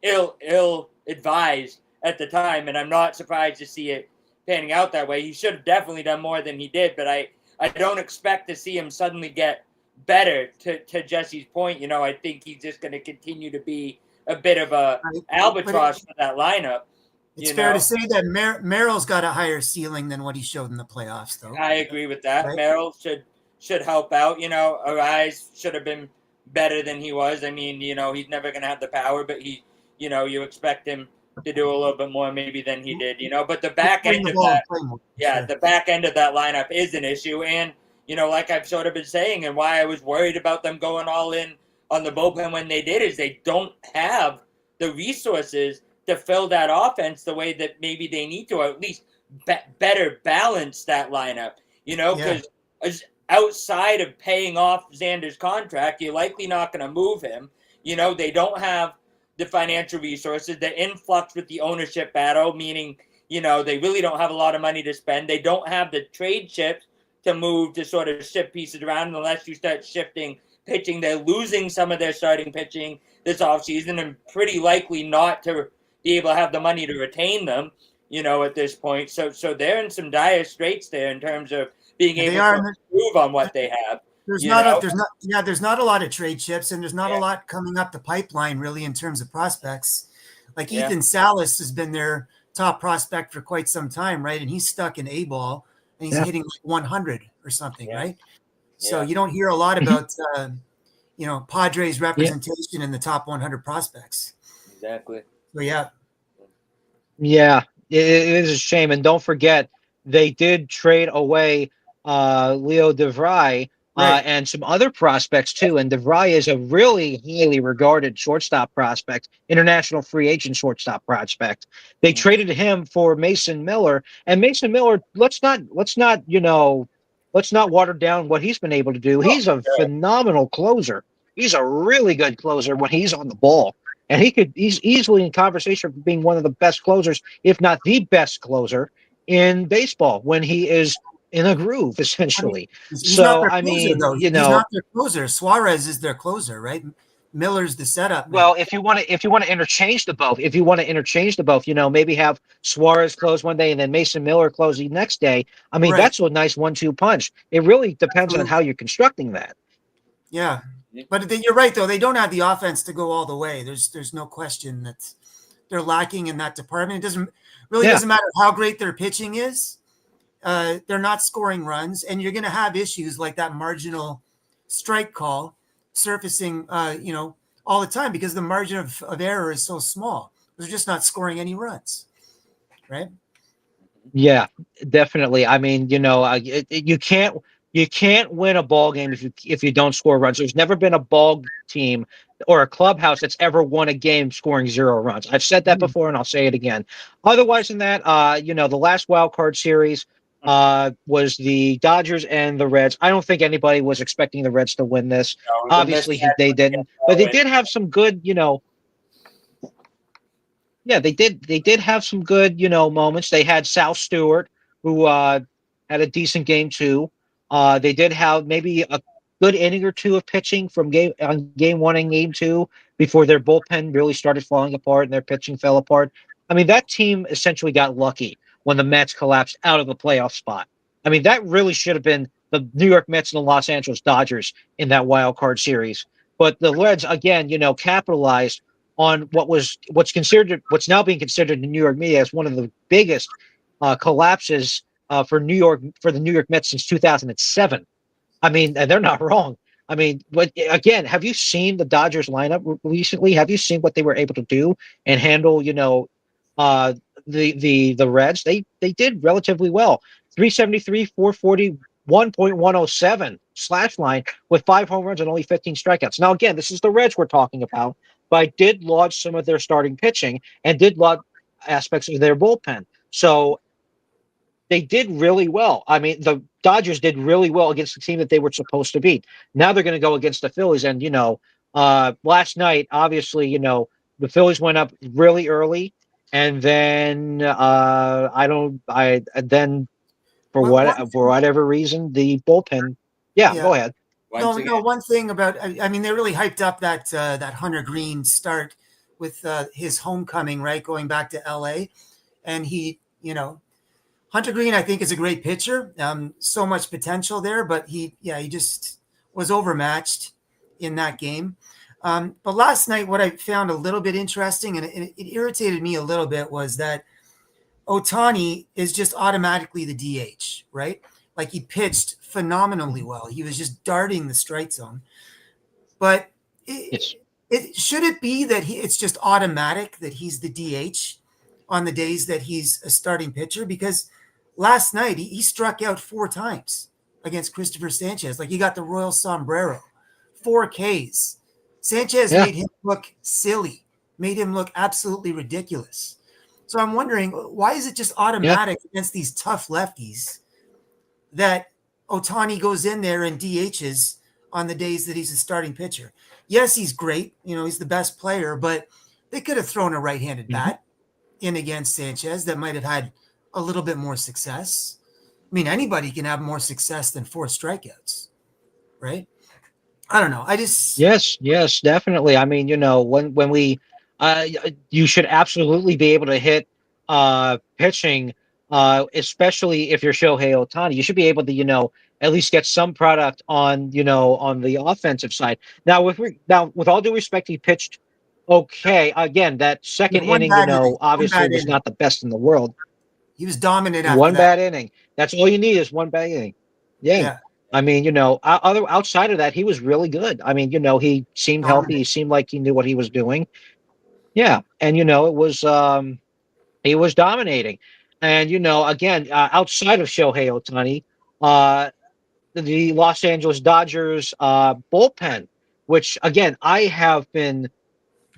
ill-advised at the time. And I'm not surprised to see it panning out that way. He should have definitely done more than he did. But I don't expect to see him suddenly get better. To Jesse's point, I think he's just going to continue to be a bit of a albatross for that lineup. It's fair to say that Merrill's got a higher ceiling than what he showed in the playoffs, though. I agree with that. Right? Merrill should help out. Arise should have been better than he was. I mean, he's never going to have the power, but you expect him to do a little bit more maybe than he did. But the back end of that, the back end of that lineup is an issue. And like I've sort of been saying, and why I was worried about them going all in on the bullpen when they did, is they don't have the resources to fill that offense the way that maybe they need to, or at least better balance that lineup. Because outside of paying off Xander's contract, you're likely not going to move him. They don't have the financial resources, the influx with the ownership battle, meaning, they really don't have a lot of money to spend. They don't have the trade chips to move to sort of shift pieces around unless you start shifting pitching. They're losing some of their starting pitching this offseason and pretty likely not to be able to have the money to retain them, at this point. So they're in some dire straits there in terms of being able to improve on what they have. There's not a lot of trade chips, and there's not a lot coming up the pipeline really in terms of prospects. Like Ethan Salas has been their top prospect for quite some time, right? And he's stuck in A-ball, and he's hitting like 100 or something, right? So you don't hear a lot about Padres representation in the top 100 prospects. Exactly. So Yeah, it is a shame. And don't forget, they did trade away Leo DeVry and some other prospects too. And DeVry is a really highly regarded shortstop prospect, international free agent shortstop prospect. They traded him for Mason Miller, and Mason Miller, let's not water down what he's been able to do. He's a phenomenal closer. He's a really good closer when he's on the ball. And he's easily in conversation for being one of the best closers, if not the best closer in baseball, when he is in a groove, I mean, essentially. he's not So, their I closer mean, though. He's not their closer. Suarez is their closer, right? Miller's the setup man. well, if you want to interchange the both, maybe have Suarez close one day and then Mason Miller close the next day. I mean, Right. that's a nice 1-2 punch. It really depends on Absolutely. how you're constructing that. Yeah. But you're right though. They don't have the offense to go all the way. There's no question that they're lacking in that department. It doesn't matter how great their pitching is. They're not scoring runs, and you're going to have issues like that marginal strike call surfacing, all the time because the margin of error is so small. They're just not scoring any runs, right? Yeah, definitely. I mean, you can't win a ball game if you don't score runs. There's never been a ball team or a clubhouse that's ever won a game scoring 0 runs. I've said that before, and I'll say it again. Otherwise than that, the last wild card series was the Dodgers and the Reds. I don't think anybody was expecting the Reds to win this. The Obviously, mismatch they was didn't, against but they Owen. did have some good, yeah, they did. They did have some good, moments. They had Sal Stewart, who had a decent game too. They did have maybe a good inning or two of pitching from game one and game two before their bullpen really started falling apart and their pitching fell apart. I mean, that team essentially got lucky when the Mets collapsed out of the playoff spot. I mean, that really should have been the New York Mets and the Los Angeles Dodgers in that wild card series. But the Reds, again, capitalized on what's now being considered in New York media as one of the biggest collapses for the New York Mets since 2007. I mean, and they're not wrong. I mean, but again, have you seen the Dodgers lineup recently? Have you seen what they were able to do and handle? Uh, the Reds. They did relatively well. 373, 440, 1.107 slash line with 5 home runs and only 15 strikeouts. Now, again, this is the Reds we're talking about, but I did launch some of their starting pitching and did launch aspects of their bullpen. So they did really well. I mean, the Dodgers did really well against the team that they were supposed to beat. Now they're going to go against the Phillies, and last night, obviously, the Phillies went up really early, and then for whatever reason, the bullpen. Yeah, go ahead. No. One thing about, I mean, they really hyped up that Hunter Green start with his homecoming, right, going back to LA, and he, Hunter Green, I think, is a great pitcher. So much potential there, but he just was overmatched in that game. But last night, what I found a little bit interesting, and it irritated me a little bit, was that Ohtani is just automatically the DH, right? Like he pitched phenomenally well. He was just darting the strike zone. But should it be that it's just automatic that he's the DH on the days that he's a starting pitcher? Because last night he struck out 4 times against Christopher Sanchez. Like he got the Royal Sombrero, 4 Ks. Sanchez made him look silly, made him look absolutely ridiculous. So I'm wondering, why is it just automatic against these tough lefties that Ohtani goes in there and DHs on the days that he's a starting pitcher? Yes, he's great. He's the best player, but they could have thrown a right-handed bat in against Sanchez that might have had a little bit more success. I mean, anybody can have more success than 4 strikeouts, right? I don't know. Yes, definitely. I mean, when we you should absolutely be able to hit pitching, especially if you're Shohei Ohtani. You should be able to, at least get some product on the offensive side. Now, with all due respect, he pitched okay. Again, that second inning, obviously was not the best in the world. He was dominant after one that. bad inning. That's all you need is one bad inning. Yeah. I mean, outside of that, he was really good. I mean, he seemed healthy. He seemed like he knew what he was doing. Yeah. And, it was, he was dominating. And, again, outside of Shohei Ohtani, the Los Angeles Dodgers bullpen, which, again, I've been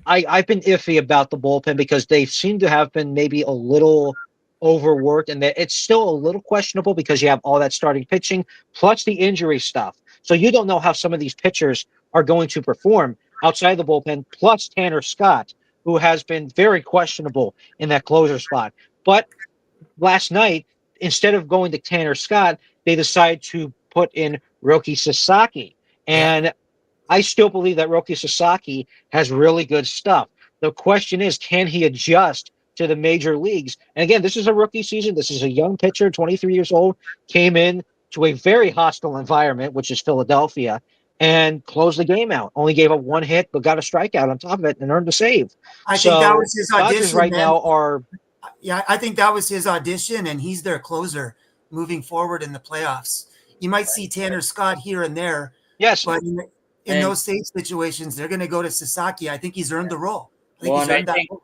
iffy about the bullpen because they seem to have been maybe a little overworked, and that it's still a little questionable because you have all that starting pitching plus the injury stuff. So you don't know how some of these pitchers are going to perform outside the bullpen, plus Tanner Scott, who has been very questionable in that closer spot. But last night, instead of going to Tanner Scott, they decide to put in Roki Sasaki. Yeah. And I still believe that Roki Sasaki has really good stuff. The question is, can he adjust to the major leagues? And again, this is a rookie season. This is a young pitcher, 23 years old, came in to a very hostile environment, which is Philadelphia, and closed the game out. Only gave up one hit, but got a strikeout on top of it and earned a save. I think that So was his Dodgers audition, right man. now are Yeah, I think that was his audition, and he's their closer moving forward in the playoffs. You might see Tanner Scott here and there, yes. but in those save situations, they're going to go to Sasaki. I think he's earned the role. I think Well, he's and I earned that think role.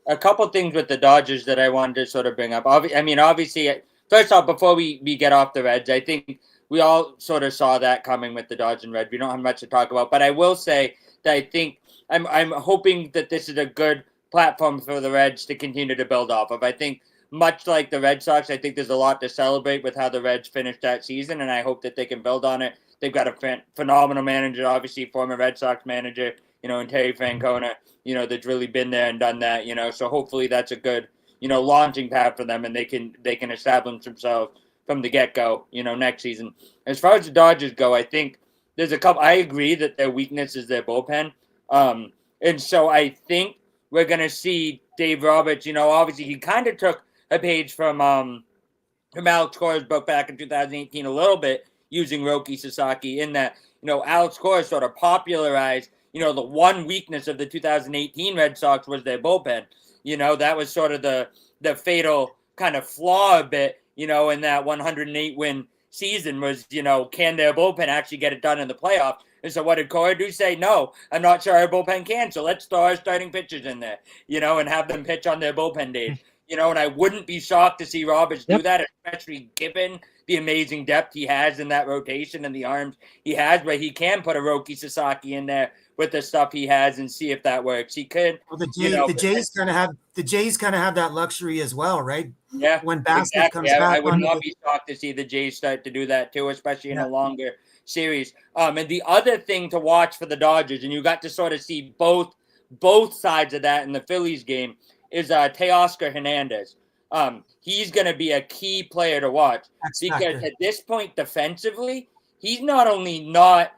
a couple things with the Dodgers that I wanted to sort of bring up. Obviously, first off, before we get off the Reds, I think we all sort of saw that coming with the Dodgers and Reds. We don't have much to talk about, but I will say that I think I'm hoping that this is a good platform for the Reds to continue to build off of. I think much like the Red Sox, I think there's a lot to celebrate with how the Reds finished that season, and I hope that they can build on it. They've got a phenomenal manager, obviously former Red Sox manager, and Terry Francona, that's really been there and done that, so hopefully that's a good, launching pad for them, and they can establish themselves from the get-go, next season. As far as the Dodgers go, I think there's a couple. I agree that their weakness is their bullpen. And so I think we're going to see Dave Roberts, obviously he kind of took a page from Alex Cora's book back in 2018 a little bit, using Roki Sasaki in that, Alex Cora sort of popularized, the one weakness of the 2018 Red Sox was their bullpen. That was sort of the fatal kind of flaw a bit, in that 108 win season was, can their bullpen actually get it done in the playoffs? And so what did Cora do? Say, no, I'm not sure our bullpen can, so let's throw our starting pitchers in there, and have them pitch on their bullpen days. And I wouldn't be shocked to see Roberts do that, especially given the amazing depth he has in that rotation and the arms he has, but he can put a Roki Sasaki in there with the stuff he has and see if that works. He could. Well, the Jays kind of have that luxury as well, right? Yeah, when Bassett exactly. comes back, I would not be shocked to see the Jays start to do that too, especially in a longer series. And the other thing to watch for the Dodgers, and you got to sort of see both sides of that in the Phillies game, is Teoscar Hernandez. He's going to be a key player to watch because at this point defensively, he's not only not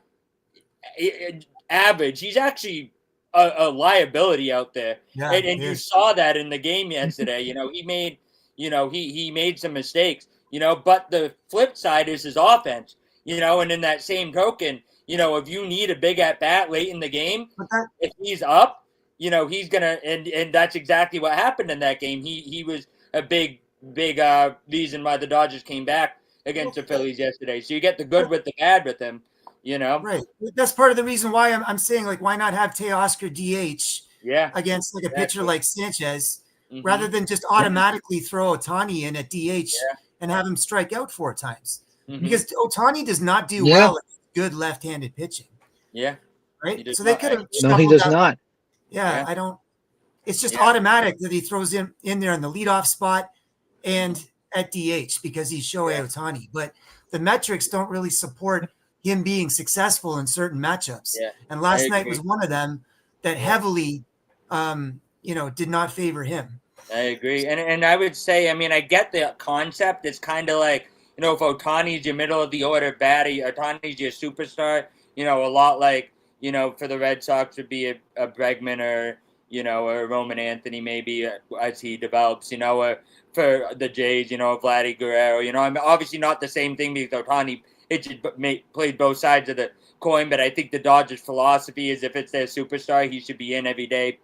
average, he's actually a liability out there. Yeah, and you saw that in the game yesterday. He made he made some mistakes, but the flip side is his offense, and in that same token, if you need a big at bat late in the game, if he's up, he's gonna, and that's exactly what happened in that game. He was a big reason why the Dodgers came back against the Phillies yesterday. So you get the good with the bad with him, Right. That's part of the reason why I'm saying, like, why not have Teoscar DH against like a pitcher like Sanchez, rather than just automatically throw Ohtani in at DH and have him strike out 4 times. Because Ohtani does not do well at good left-handed pitching. Yeah. Right. So they could have. No, he does not. Yeah, I don't. It's just automatic that he throws him in there in the leadoff spot and at DH because he's Shohei Ohtani. But the metrics don't really support him being successful in certain matchups. Yeah, and last night was one of them that heavily, did not favor him. I agree. And I would say, I get the concept. It's kind of like, if Ohtani's your middle of the order batter, Ohtani's your superstar, a lot like, for the Red Sox would be a Bregman or, or Roman Anthony maybe as he develops, or for the Jays, Vladdy Guerrero, I'm obviously not the same thing because Ohtani played both sides of the coin, but I think the Dodgers' philosophy is if it's their superstar, he should be in every day,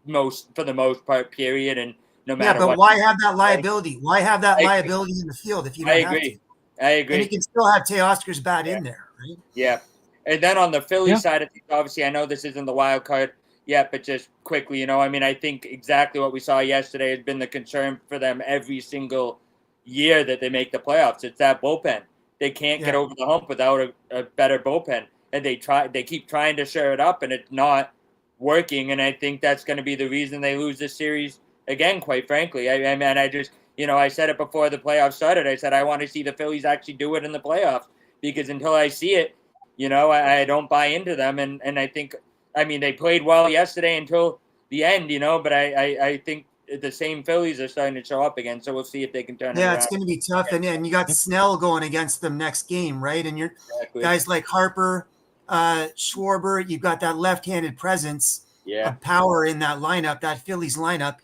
for the most part, period, and no matter what. Yeah, but why have that liability? Why have that liability in the field if you don't have to? I agree. And you can still have Teoscar's bat in there, right? Yeah. And then on the Philly side of things, obviously, I know this isn't the wild card yet, but just quickly, I think exactly what we saw yesterday has been the concern for them every single year that they make the playoffs. It's that bullpen. They can't get over the hump without a better bullpen, and they keep trying to shore it up, and it's not working. And I think that's going to be the reason they lose this series again. Quite frankly, I just I said it before the playoffs started. I said I want to see the Phillies actually do it in the playoffs because until I see it, I don't buy into them. And I think they played well yesterday until the end, but I think the same Phillies are starting to show up again. So we'll see if they can turn it Yeah, around. it's going to be tough. And you got Snell going against them next game, right? And you're guys like Harper, Schwarber, you've got that left-handed presence of power in that lineup, that Phillies lineup,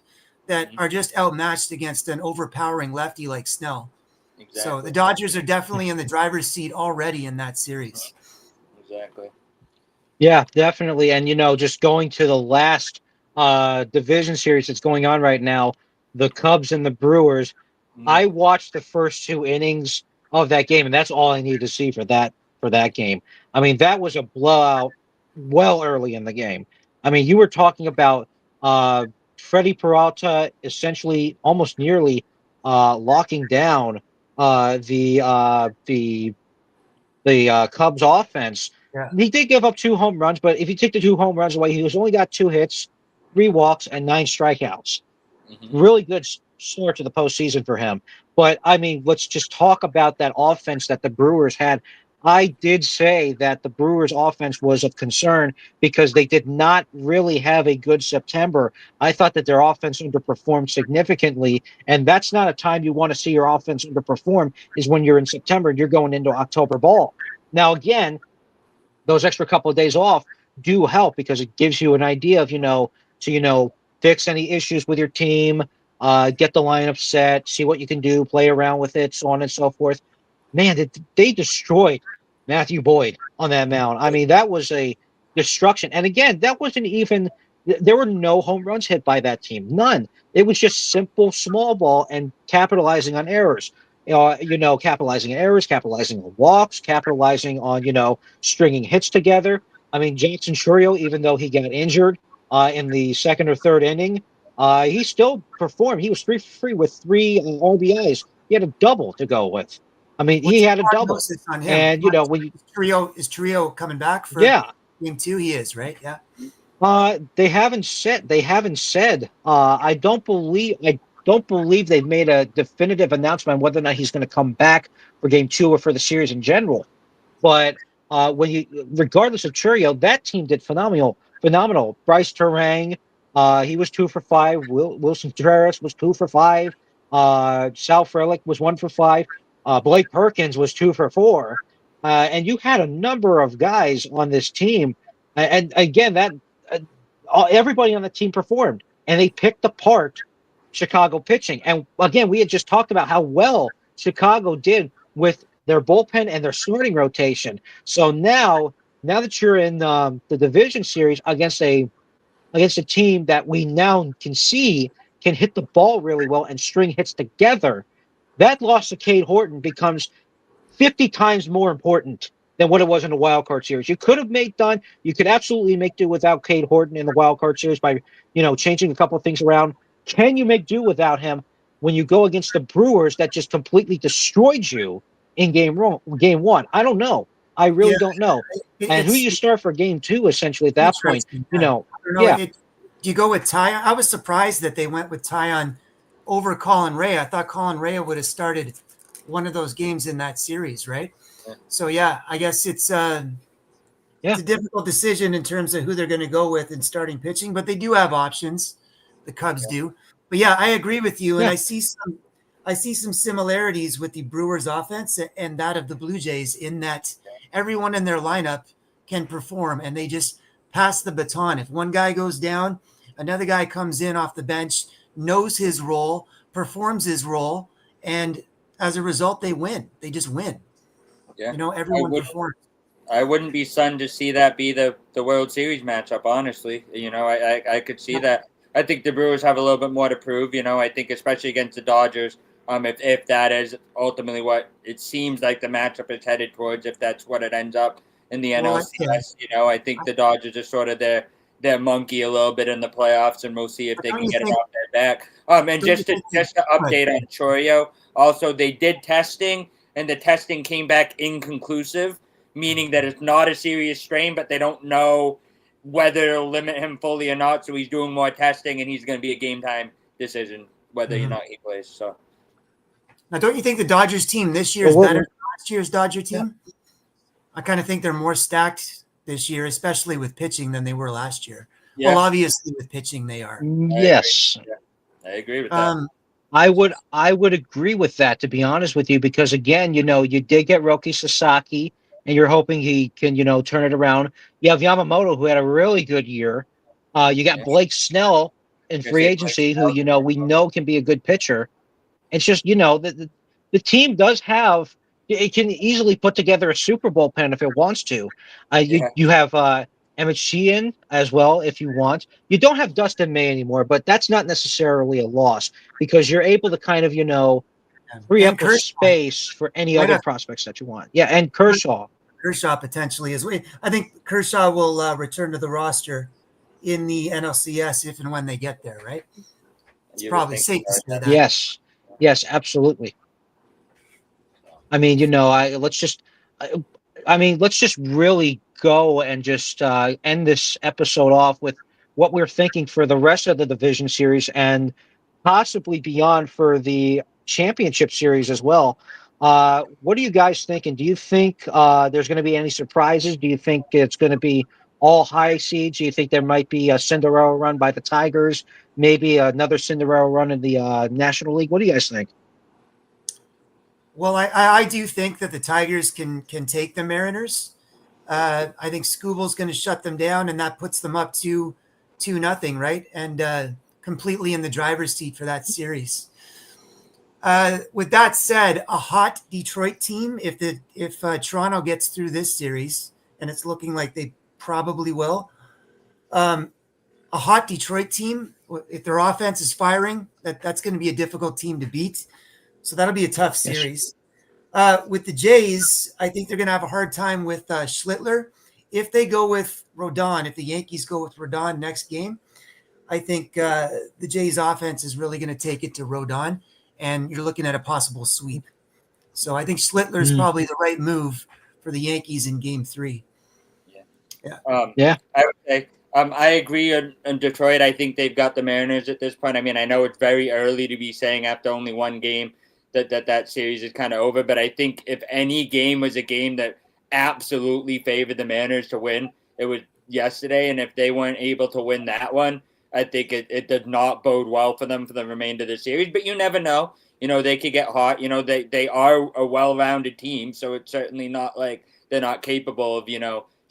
that are just outmatched against an overpowering lefty like Snell. Exactly. So the Dodgers are definitely in the driver's seat already in that series. Exactly. Yeah, definitely. And, just going to the last division series that's going on right now, the Cubs and the Brewers, I watched the first 2 innings of that game, and that's all I need to see for that game. I mean, that was a blowout well early in the game. I mean, you were talking about Freddie Peralta essentially almost nearly locking down the Cubs offense. Yeah. He did give up 2 home runs, but if you take the 2 home runs away, he was only got 2 hits, 3 walks, and 9 strikeouts. Really good start to the postseason for him. But I mean, let's just talk about that offense that the Brewers had. I did say that the Brewers offense was of concern because they did not really have a good September. I thought that their offense underperformed significantly, and that's not a time you want to see your offense underperform, is when you're in September and you're going into October ball. Now, again, those extra couple of days off do help because it gives you an idea of, to fix any issues with your team, get the lineup set, see what you can do, play around with it, so on and so forth. Man, they destroyed Matthew Boyd on that mound. I mean, that was a destruction. And again, that wasn't even, there were no home runs hit by that team. None. It was just simple small ball and capitalizing on errors. Capitalizing on errors, capitalizing on walks, capitalizing on, stringing hits together. I mean, Jackson Churio, even though he got injured in the second or third inning, he still performed. He was 3 for 3 with 3 RBIs. He had a double to go with. I mean, he had a double. On him? And, when is Churio coming back for game 2? He is, right? Yeah. They haven't said. I don't believe they've made a definitive announcement on whether or not he's going to come back for game 2 or for the series in general. But regardless of Churio, that team did phenomenal. Bryce Terang, he was 2 for 5. Wilson Contreras was 2 for 5. Sal Frelick was 1 for 5. Blake Perkins was 2 for 4. And you had a number of guys on this team, and again, that everybody on the team performed, and they picked apart Chicago pitching. And again, we had just talked about how well Chicago did with their bullpen and their starting rotation. So now that you're in the division series against a team that we now can see can hit the ball really well and string hits together, that loss to Cade Horton becomes 50 times more important than what it was in the wild card series. You could have you could absolutely make do without Cade Horton in the wild card series by, changing a couple of things around. Can you make do without him when you go against the Brewers that just completely destroyed you in game 1? I don't know. I really don't know. And who you start for game 2, essentially, at that point, do you go with Ty? I was surprised that they went with Tyon over Colin Ray. I thought Colin Ray would have started one of those games in that series, right? So I guess it's a difficult decision in terms of who they're going to go with in starting pitching, but they do have options. The Cubs do. But I agree with you, and I see some similarities with the Brewers offense and that of the Blue Jays in that everyone in their lineup can perform, and they just pass the baton. If one guy goes down, another guy comes in off the bench, knows his role, performs his role, and as a result, they win. They just win. Yeah. Everyone performs. I wouldn't be stunned to see that be the World Series matchup, honestly. I could see that. I think the Brewers have a little bit more to prove. I think especially against the Dodgers, if that is ultimately what it seems like the matchup is headed towards, if that's what it ends up in the NLCS, I think the Dodgers are sort of their monkey a little bit in the playoffs, and we'll see if they can get it off their back. And just to update on Chorio, also they did testing, and the testing came back inconclusive, meaning that it's not a serious strain, but they don't know whether it'll limit him fully or not. So he's doing more testing, and he's going to be a game time decision whether or not he plays. So now, don't you think the Dodgers team this year is better than last year's Dodger team? Yeah. I kind of think they're more stacked this year, especially with pitching, than they were last year. Yeah. Well, obviously with pitching they are. Yes. I agree with that. Um, I would agree with that, to be honest with you, because again, you did get Roki Sasaki, and you're hoping he can, turn it around. You have Yamamoto, who had a really good year. You got Yeah. Blake Snell in Gonna free say Blake agency, who Snell. we know can be a good pitcher. It's just, the team does have it can easily put together a Super Bowl pen if it wants to. You Yeah. you have Emmett Sheehan as well if you want. You don't have Dustin May anymore, but that's not necessarily a loss because you're able to kind of, free and up a Kershaw space for any right other up prospects that you want. Yeah, and Kershaw. Kershaw potentially as well. I think Kershaw will return to the roster in the NLCS if and when they get there. Right? It's You would probably think safe to so, say yeah. that. Yes. Yes, absolutely. I mean, let's just really go and just end this episode off with what we're thinking for the rest of the division series and possibly beyond for the championship series as well. What are you guys thinking? Do you think there's going to be any surprises? Do you think it's going to be all high seeds? Do you think there might be a Cinderella run by the Tigers? Maybe another Cinderella run in the National League? What do you guys think? Well, I do think that the Tigers can take the Mariners. I think Scooble's going to shut them down, and that puts them up to 2-0, right? And completely in the driver's seat for that series. With that said, a hot Detroit team, if Toronto gets through this series, and it's looking like they probably will, a hot Detroit team, if their offense is firing, that's going to be a difficult team to beat. So that'll be a tough Yes. series. With the Jays, I think they're going to have a hard time with Schlittler. If they go with Rodon, if the Yankees go with Rodon next game, I think the Jays offense is really going to take it to Rodon, and you're looking at a possible sweep. So I think Schlittler is Mm, probably the right move for the Yankees in Game 3. yeah. I would say I agree on Detroit. I think they've got the Mariners at this point. I mean, I know it's very early to be saying after only one game that series is kind of over, but I think if any game was a game that absolutely favored the Mariners to win, it was yesterday. And if they weren't able to win that one, I think it does not bode well for them for the remainder of the series. But you never know. They could get hot. They are a well-rounded team, so it's certainly not like they're not capable of,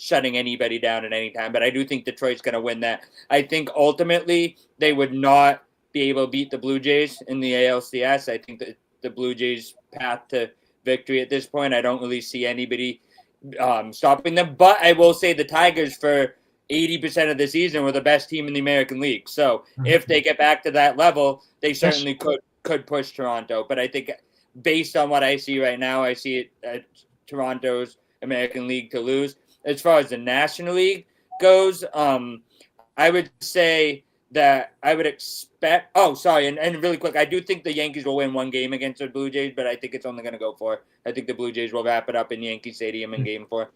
shutting anybody down at any time. But I do think Detroit's going to win that. I think ultimately they would not be able to beat the Blue Jays in the ALCS. I think that the Blue Jays' path to victory at this point, I don't really see anybody stopping them. But I will say the Tigers for 80% of the season were the best team in the American League. So if they get back to that level, they certainly could push Toronto. But I think based on what I see right now, I see it at Toronto's American League to lose. As far as the National League goes, I would say that I would expect. Oh, sorry, and really quick, I do think the Yankees will win one game against the Blue Jays, but I think it's only going to go 4. I think the Blue Jays will wrap it up in Yankee Stadium in Game 4.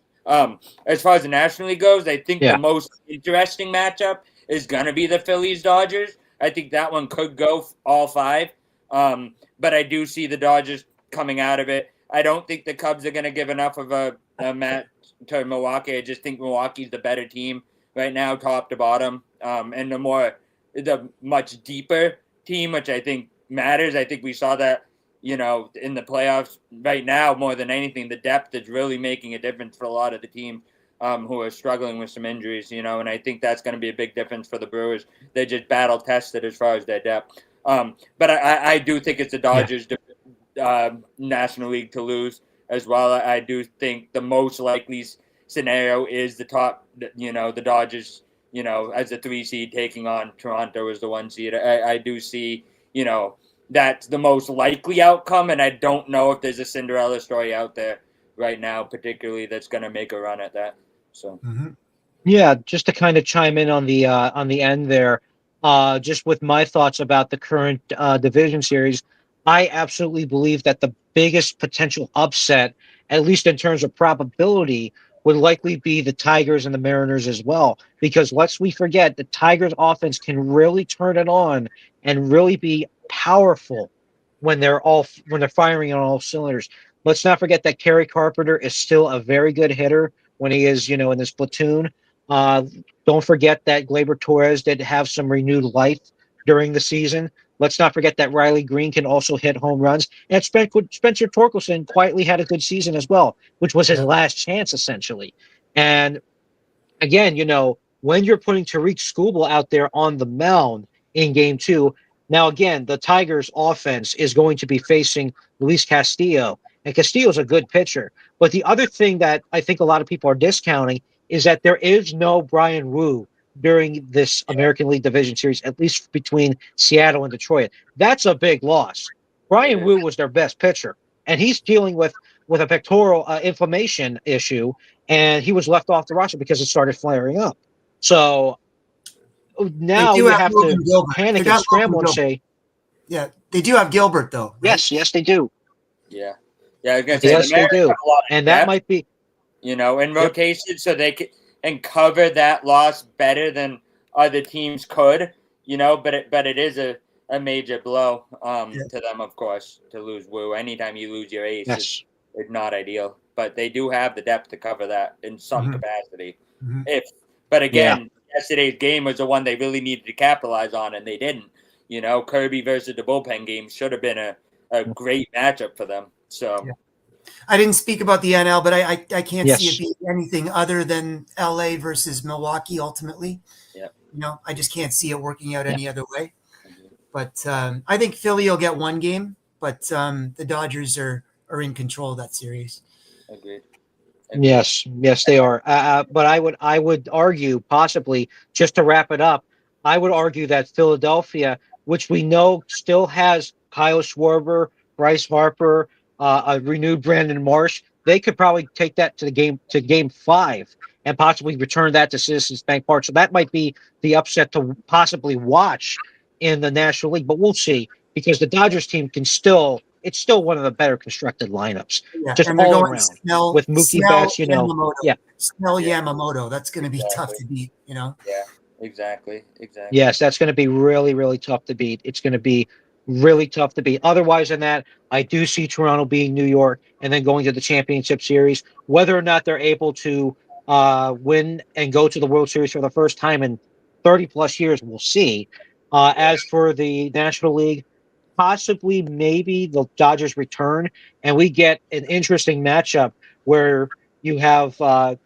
As far as the National League goes, I think the most interesting matchup is going to be the Phillies Dodgers. I think that one could go all 5, but I do see the Dodgers coming out of it. I don't think the Cubs are going to give enough of a match to Milwaukee. I just think Milwaukee's the better team right now, top to bottom, and the much deeper team, which I think matters. I think we saw that, in the playoffs right now more than anything. The depth is really making a difference for a lot of the teams who are struggling with some injuries, and I think that's going to be a big difference for the Brewers. They're just battle tested as far as their depth. But I do think it's the Dodgers' National League to lose as well. I do think the most likely scenario is the top, the Dodgers, as a 3 seed taking on Toronto as the 1 seed. I do see, that's the most likely outcome, and I don't know if there's a Cinderella story out there right now, particularly that's going to make a run at that. So. Yeah, just to kind of chime in on the end there, just with my thoughts about the current division series, I absolutely believe that the biggest potential upset, at least in terms of probability, would likely be the Tigers and the Mariners as well. Because lest we forget, the Tigers' offense can really turn it on and really be powerful when they're firing on all cylinders. Let's not forget that Kerry Carpenter is still a very good hitter when he is, in this platoon. Uh, don't forget that Gleyber Torres did have some renewed life during the season. Let's not forget that Riley Green can also hit home runs. And Spencer Torkelson quietly had a good season as well, which was his Yeah. last chance, essentially. And again, when you're putting Tariq Skubal out there on the mound in game two, now again, the Tigers offense is going to be facing Luis Castillo. And Castillo's a good pitcher. But the other thing that I think a lot of people are discounting is that there is no Brian Wu during this American League Division Series, at least between Seattle and Detroit. That's a big loss. Brian Wu was their best pitcher, and he's dealing with a pectoral inflammation issue, and he was left off the roster because it started flaring up. So They now do you have have to Logan Gilbert. They panic and got scramble Logan and Gilbert. say, Yeah, they do have Gilbert though. Right? yes, they do. Yeah. Yeah, I was gonna say Yes, the they Mariners do. have a lot of And that depth, might be, in rotation, so they can and cover that loss better than other teams could, but it is a major blow to them, of course, to lose Wu. Anytime you lose your ace, yes. it's not ideal. But they do have the depth to cover that in some Mhm. capacity. Mhm. But again, yesterday's game was the one they really needed to capitalize on, and they didn't. Kirby versus the bullpen game should have been a great matchup for them. So. Yeah. I didn't speak about the NL, but I can't see Yes. it being anything other than LA versus Milwaukee ultimately. Yeah. I just can't see it working out Yeah. any other way. But I think Philly will get one game, but the Dodgers are in control of that series. Agreed. Yes, they are. But I would argue, possibly, just to wrap it up, I would argue that Philadelphia, which we know still has Kyle Schwarber, Bryce Harper, a renewed Brandon Marsh, they could probably take that to game five and possibly return that to Citizens Bank Park. So that might be the upset to possibly watch in the National League, but we'll see, because the Dodgers team it's still one of the better constructed lineups, Yeah, just and they're all going around Snell, with Mookie Betts, Yamamoto. yeah. Snell Yeah. Yamamoto. That's going to be tough to beat, Yeah, exactly. Yes, that's going to be really, really tough to beat. It's going to be really tough to beat. Otherwise than that, I do see Toronto being New York and then going to the championship series. Whether or not they're able to win and go to the World Series for the first time in 30 plus years, we'll see. As for the National League, possibly maybe the Dodgers return and we get an interesting matchup where you have a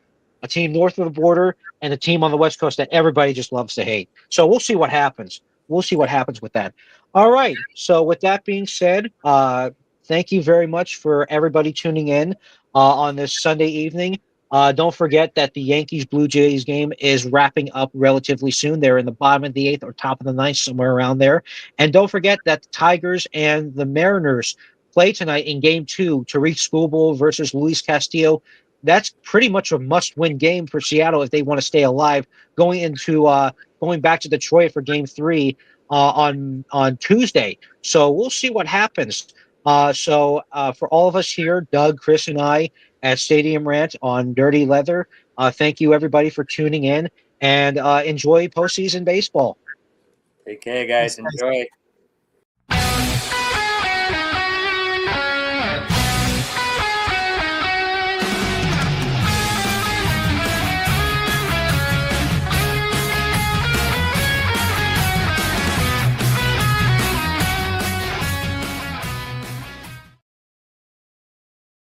team north of the border and a team on the West Coast that everybody just loves to hate. So we'll see what happens. We'll see what happens with that. All right. So with that being said, thank you very much for everybody tuning in on this Sunday evening. Don't forget that the Yankees Blue Jays game is wrapping up relatively soon. They're in the bottom of the eighth or top of the ninth, somewhere around there. And don't forget that the Tigers and the Mariners play tonight in game two. Tariq Skubal versus Luis Castillo. That's pretty much a must-win game for Seattle if they want to stay alive. Going back to Detroit for game three on Tuesday. So we'll see what happens. For all of us here, Doug, Chris, and I at Stadium Rant on Dirty Leather, thank you everybody for tuning in and enjoy postseason baseball. Take care, guys. Thanks, guys. Enjoy.